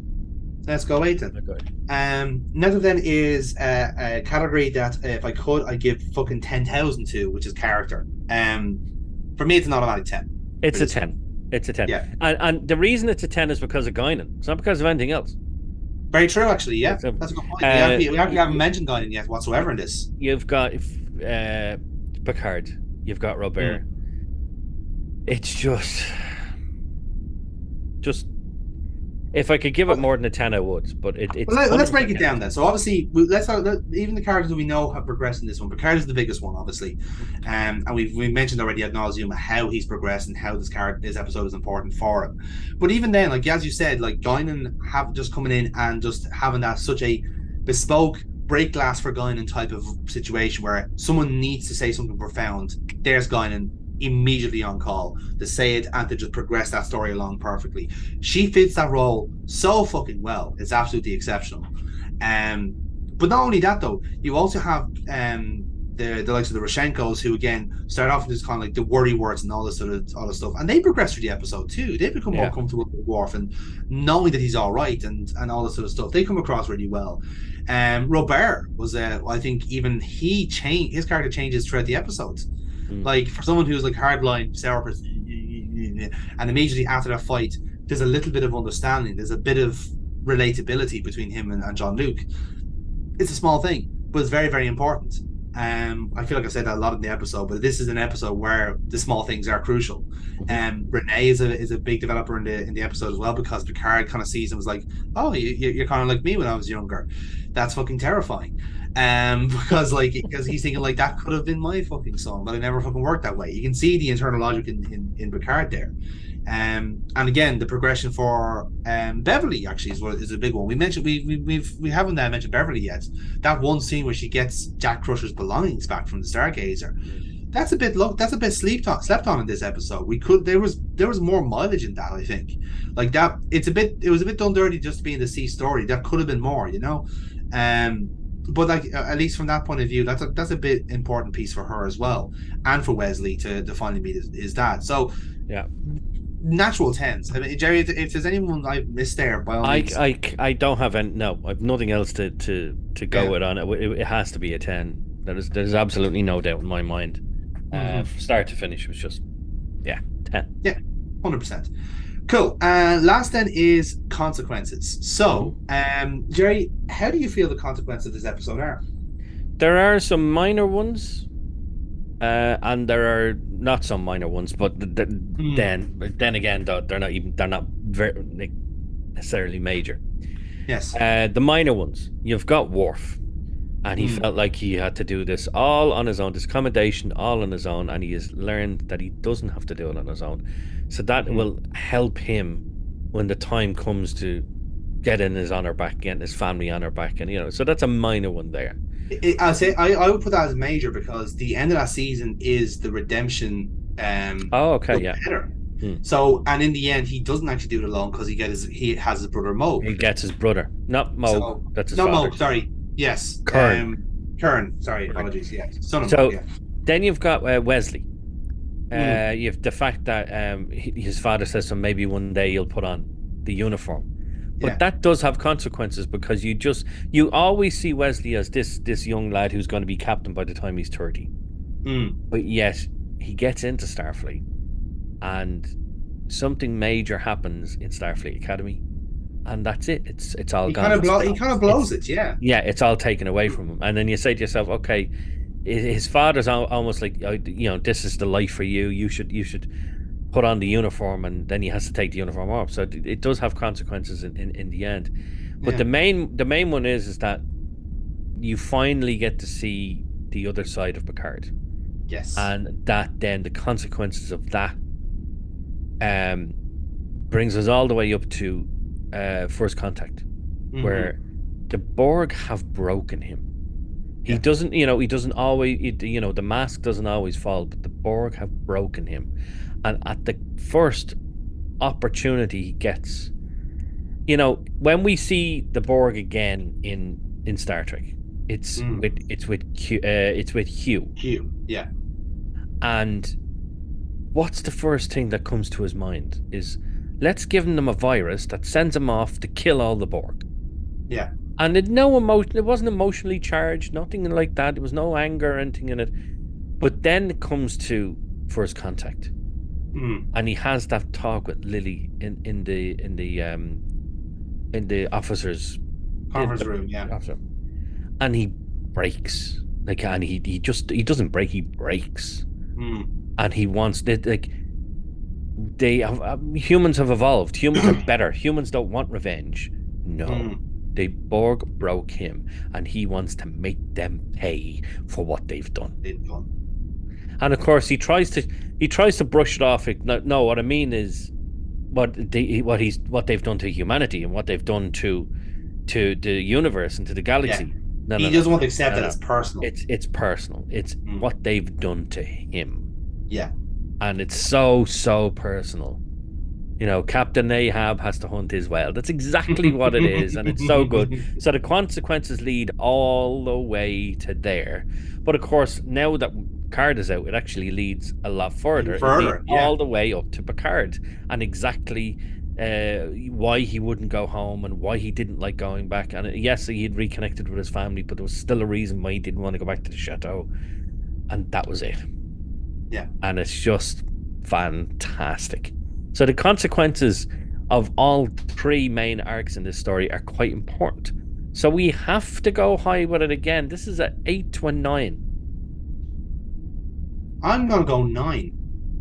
Let's go 8 then. Okay. Next then is a category that if I could, I'd give fucking 10,000 to, which is character. For me, it's an automatic 10. It's a 10. It's a 10. Yeah. And the reason it's a 10 is because of Guinan. It's not because of anything else. Very true, actually. Yeah, It's a- that's a good point. We actually haven't mentioned Guinan yet whatsoever in this. You've got Picard. You've got Robert. It's just if I could give it more than a 10, I would. But it's. Well, let's break it down then. So obviously, even the characters we know have progressed in this one. Picard is the biggest one, obviously, and we mentioned already ad nauseum how he's progressed and how this episode is important for him. But even then, like as you said, like Guinan have just coming in and just having that such a bespoke break glass for Guinan type of situation where someone needs to say something profound. There's Guinan immediately on call to say it and to just progress that story along perfectly. She fits that role so fucking well. It's absolutely exceptional. But not only that though, you also have the likes of the Roshenkos, who again start off with this kind of like the worry words and all this stuff, and they progress through the episode too. They become more comfortable with Worf and knowing that he's all right and all this sort of stuff. They come across really well. Robert was I think even his character changes throughout the episodes. Like for someone who's like hardline sour, and immediately after that fight, there's a little bit of understanding. There's a bit of relatability between him and Jean-Luc. It's a small thing, but it's very, very important. I feel like I said that a lot in the episode, but this is an episode where the small things are crucial. Renee is a big developer in the episode as well, because Picard kind of sees him as like, oh, you're kind of like me when I was younger. That's fucking terrifying. Because he's thinking like that could have been my fucking son, but it never fucking worked that way. You can see the internal logic in Picard there. And again, the progression for Beverly actually is a big one. We haven't mentioned Beverly yet. That one scene where she gets Jack Crusher's belongings back from the Stargazer. That's a bit slept on in this episode. There was more mileage in that, I think. Like that, it was a bit done dirty just to be in the C story. That could have been more, you know. But like at least from that point of view, that's a bit important piece for her as well, and for Wesley to finally meet his dad. So yeah. Natural 10s. I mean, Jerry, if there's anyone I've missed there, by all means. I don't have any. No, I've nothing else to go with on it. It has to be a 10. There's absolutely no doubt in my mind. From start to finish, it was just 10. Yeah, 100%. Cool. Last then is consequences. So, Jerry, how do you feel the consequences of this episode are? There are some minor ones. And there are not some minor ones, but then again, though, they're not very necessarily major. Yes. The minor ones, you've got Worf, and he felt like he had to do this all on his own, this commendation all on his own, and he has learned that he doesn't have to do it on his own. So that will help him when the time comes to getting his honor back, getting his family honor back, and so that's a minor one there. I would put that as major because the end of that season is the redemption. Better. So, and in the end, he doesn't actually do it alone because he has his brother Mo. He gets his brother, not Mo. So, that's his father. Mo. Sorry, yes, Kern. Sorry, apologies. Yeah, son of so Mo, yeah. Then you've got Wesley. You have the fact that his father says, so maybe one day you'll put on the uniform. But that does have consequences because you always see Wesley as this young lad who's going to be captain by the time he's 30. But yet he gets into Starfleet and something major happens in Starfleet Academy, and that's it. It's all gone. He kind of blows it, yeah. Yeah, it's all taken away from him. And then you say to yourself, okay, his father's almost like, this is the life for you. You should put on the uniform, and then he has to take the uniform off. So it does have consequences in the end. But the main one is that you finally get to see the other side of Picard. Yes. And that then the consequences of that brings us all the way up to First Contact, where the Borg have broken him. He doesn't always, the mask doesn't always fall, but the Borg have broken him. And at the first opportunity he gets, when we see the Borg again in Star Trek, it's with Hugh. Hugh, yeah. And what's the first thing that comes to his mind is, let's give them a virus that sends them off to kill all the Borg. Yeah. And it no emotion. It wasn't emotionally charged. Nothing like that. There was no anger or anything in it. But then it comes to first contact, and he has that talk with Lily in the officers' Conference room. Yeah. officer, and he breaks. Like, and he doesn't break. He breaks, and he wants that. Like, they humans have evolved. Humans are better. Humans don't want revenge. No. The Borg broke him, and he wants to make them pay for what they've done. And of course, he tries to brush it off. No, what I mean is what they've done to humanity and what they've done to the universe and to the galaxy. Yeah. He doesn't want to accept that it's personal. It's personal. It's what they've done to him. Yeah, and it's so personal. You know, Captain Ahab has to hunt his whale. That's exactly what it is, and it's so good. So the consequences lead all the way to there. But of course, now that Picard is out, it actually leads a lot further. All the way up to Picard, and exactly why he wouldn't go home and why he didn't like going back. And yes, he had reconnected with his family, but there was still a reason why he didn't want to go back to the chateau. And that was it. Yeah. And it's just fantastic. So the consequences of all three main arcs in this story are quite important. So we have to go high with it again. This is an 8 to a 9. I'm gonna go 9.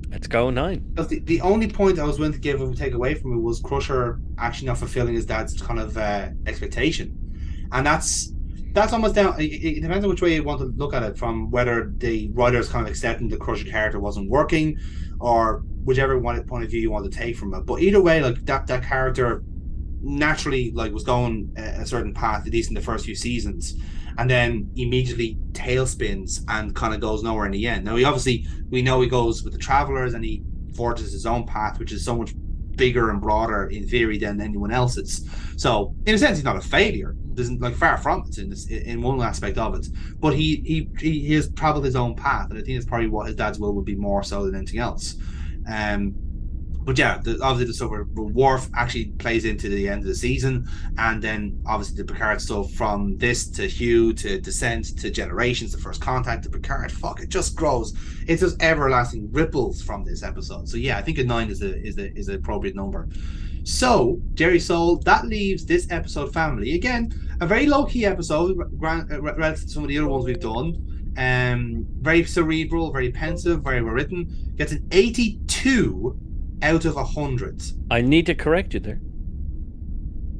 Let's go 9. Because the only point I was willing to give and take away from it was Crusher actually not fulfilling his dad's kind of expectation, and that's almost down. It depends on which way you want to look at it, from whether the writers kind of accepting the Crusher character wasn't working, or whichever point of view you want to take from it. But either way, like that character naturally was going a certain path, at least in the first few seasons, and then immediately tailspins and kind of goes nowhere in the end. Now we know he goes with the Travelers and he forges his own path, which is so much bigger and broader in theory than anyone else's. So in a sense, he's not a failure. There's far from it in one aspect of it. But he has traveled his own path, and I think it's probably what his dad's will would be more so than anything else. But yeah, obviously the stuff where Worf actually plays into the end of the season, and then obviously the Picard stuff from this to Hugh to Descent to Generations to First Contact to Picard. Fuck, it just grows. It's just everlasting ripples from this episode. So yeah, I think a 9 is the appropriate number. So Jerry Soul, that leaves this episode family again, a very low key episode relative to some of the other ones we've done. Very cerebral, very pensive, very well written. Gets an 82 out of 100. I need to correct you there.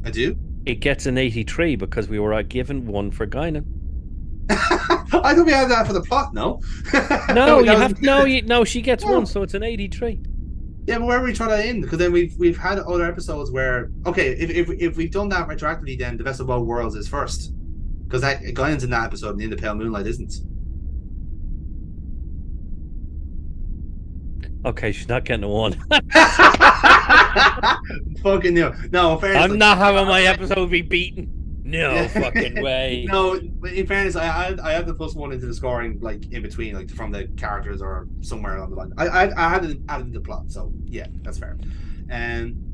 I do? It gets an 83 because we were given 1 for Guinan. I thought we had that for the plot, no? No, she gets 1, so it's an 83. Yeah, but where are we trying to end? Because then we've had other episodes where, okay, if we've done that retroactively, then the Best of Both Worlds is first, because that Guinan's in that episode and In the Pale Moonlight isn't. Okay, she's not getting a 1. Fucking no. In fairness, I'm not having my episode be beaten. No fucking way. No, in fairness, I had the +1 into the scoring, in between, from the characters or somewhere along the line. I had it added in the plot, so yeah, that's fair.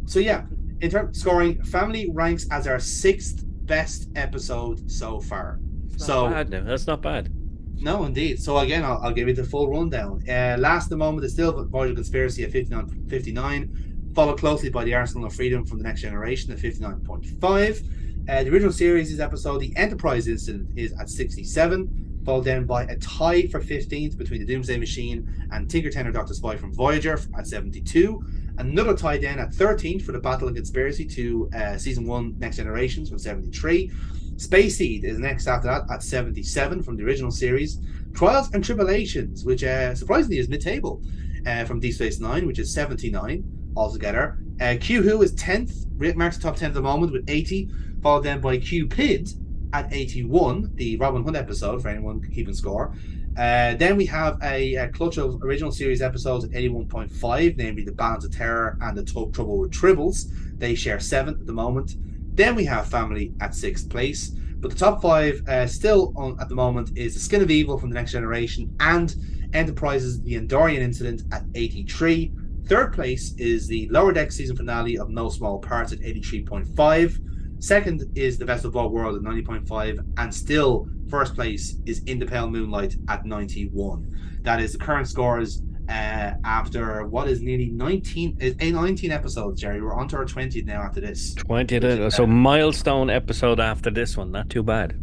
So yeah, in terms of scoring, Family ranks as our 6th best episode so far. That's not bad now. That's not bad. No, indeed. So again, I'll give you the full rundown. Last at the moment is still Voyager Conspiracy at 59, followed closely by the Arsenal of Freedom from the Next Generation at 59.5. The original series' episode, The Enterprise Incident, is at 67, followed then by a tie for 15th between The Doomsday Machine and Tinker Tenor Dr. Spy from Voyager at 72. Another tie then at 13th for The Battle and Conspiracy to Season 1 Next Generations from 73. Space Seed is next after that at 77 from the original series. Trials and Tribulations, which surprisingly is mid-table, from Deep Space Nine, which is 79 altogether. Q Who is 10th, marks the top 10 at the moment with 80, followed then by Cupid at 81, the Robin Hood episode for anyone keeping score. Then we have a clutch of original series episodes at 81.5, namely The Balance of Terror and The Trouble with Tribbles. They share 7th at the moment. Then we have Family at 6th place. But the top 5 still on at the moment is The Skin of Evil from the Next Generation and Enterprise's The Endorian Incident at 83. Third place is the Lower Deck season finale of No Small Parts at 83.5. Second is The Best of All Worlds at 90.5. And still, first place is In the Pale Moonlight at 91. That is the current scores after what is nearly 19 episodes, Jerry. We're on to our 20th now after this. 20, so milestone episode after this one. Not too bad.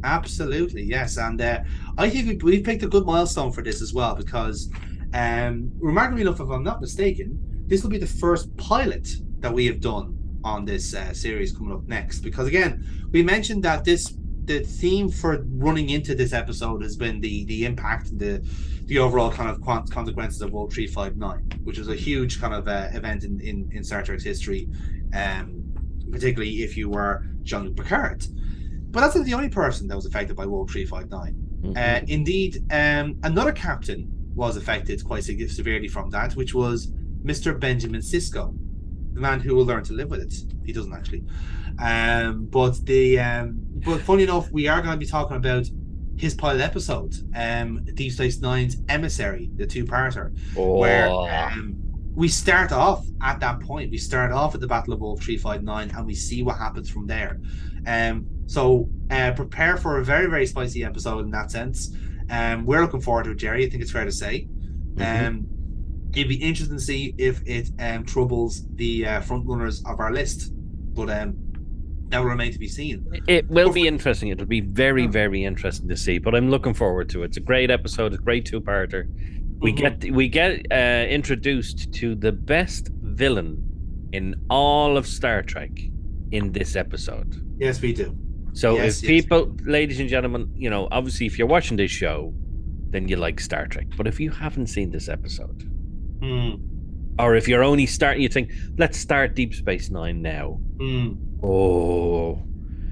Absolutely, yes. And I think we've picked a good milestone for this as well because, remarkably enough, if I'm not mistaken, this will be the first pilot that we have done on this series coming up next. Because again, we mentioned that the theme for running into this episode has been the impact and the overall kind of consequences of World 359, which was a huge kind of event in Star Trek's history, particularly if you were Jean-Luc Picard. But that's not the only person that was affected by World 359. Mm-hmm. Indeed, another captain was affected quite severely from that, which was Mr. Benjamin Sisko, the man who will learn to live with it. He doesn't actually. But funny enough, we are going to be talking about his pilot episode, Deep Space Nine's Emissary, the two-parter, where we start off at that point. We start off at the Battle of World 359, and we see what happens from there. So prepare for a very, very spicy episode in that sense. We're looking forward to it, Jerry. I think it's fair to say. It'd be interesting to see if it troubles the front runners of our list, but that will remain to be seen. It will be interesting. It'll be very, very interesting to see. But I'm looking forward to it. It's a great episode. It's a great two-parter. We get introduced to the best villain in all of Star Trek in this episode. Yes, we do. So people, ladies and gentlemen, you know, obviously if you're watching this show, then you like Star Trek. But if you haven't seen this episode, or if you're only starting, you think, let's start Deep Space Nine now. Oh,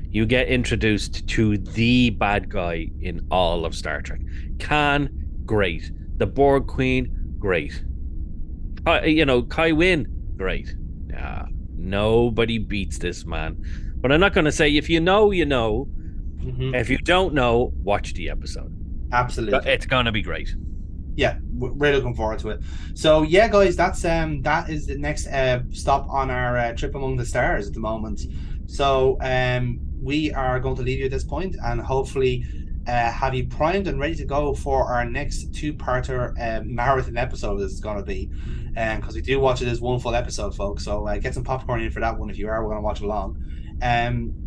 you get introduced to the bad guy in all of Star Trek. Khan, great. The Borg Queen, great. Kai Wynn, great. Nobody beats this man. But I'm not going to say, if you know, you know. If you don't know, watch the episode. Absolutely. It's going to be great. Yeah, we're looking forward to it. So yeah, guys, that is the next stop on our trip among the stars at the moment. So we are going to leave you at this point and hopefully have you primed and ready to go for our next two-parter marathon episode. This is going to be, because we do watch it as one full episode, folks. So get some popcorn in for that one if you are. We're going to watch along.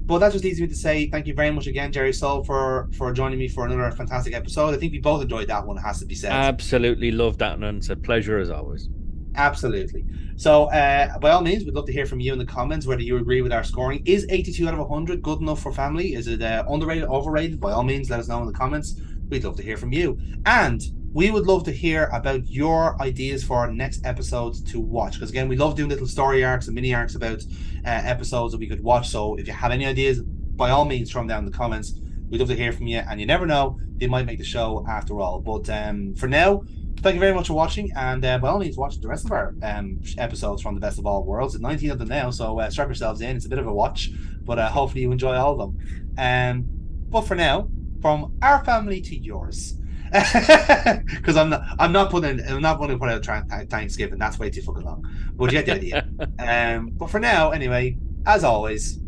But that just leads me to say thank you very much again, Jerry Soul, for joining me for another fantastic episode. I think we both enjoyed that one, it has to be said. Absolutely loved that one. It's a pleasure as always. Absolutely. So by all means, we'd love to hear from you in the comments whether you agree with our scoring. Is 82 out of 100 good enough for family? Is it underrated, overrated? By all means, let us know in the comments. We'd love to hear from you. And we would love to hear about your ideas for our next episodes to watch. Because again, we love doing little story arcs and mini arcs about episodes that we could watch. So if you have any ideas, by all means, throw them down in the comments. We'd love to hear from you. And you never know, they might make the show after all. But for now, thank you very much for watching. And by all means, watch the rest of our episodes from The Best of All Worlds. There's 19 of them now. So strap yourselves in. It's a bit of a watch. But hopefully you enjoy all of them. But for now, from our family to yours. Because I'm not going to put out Thanksgiving. That's way too fucking long. But you get the idea. But for now, anyway, as always.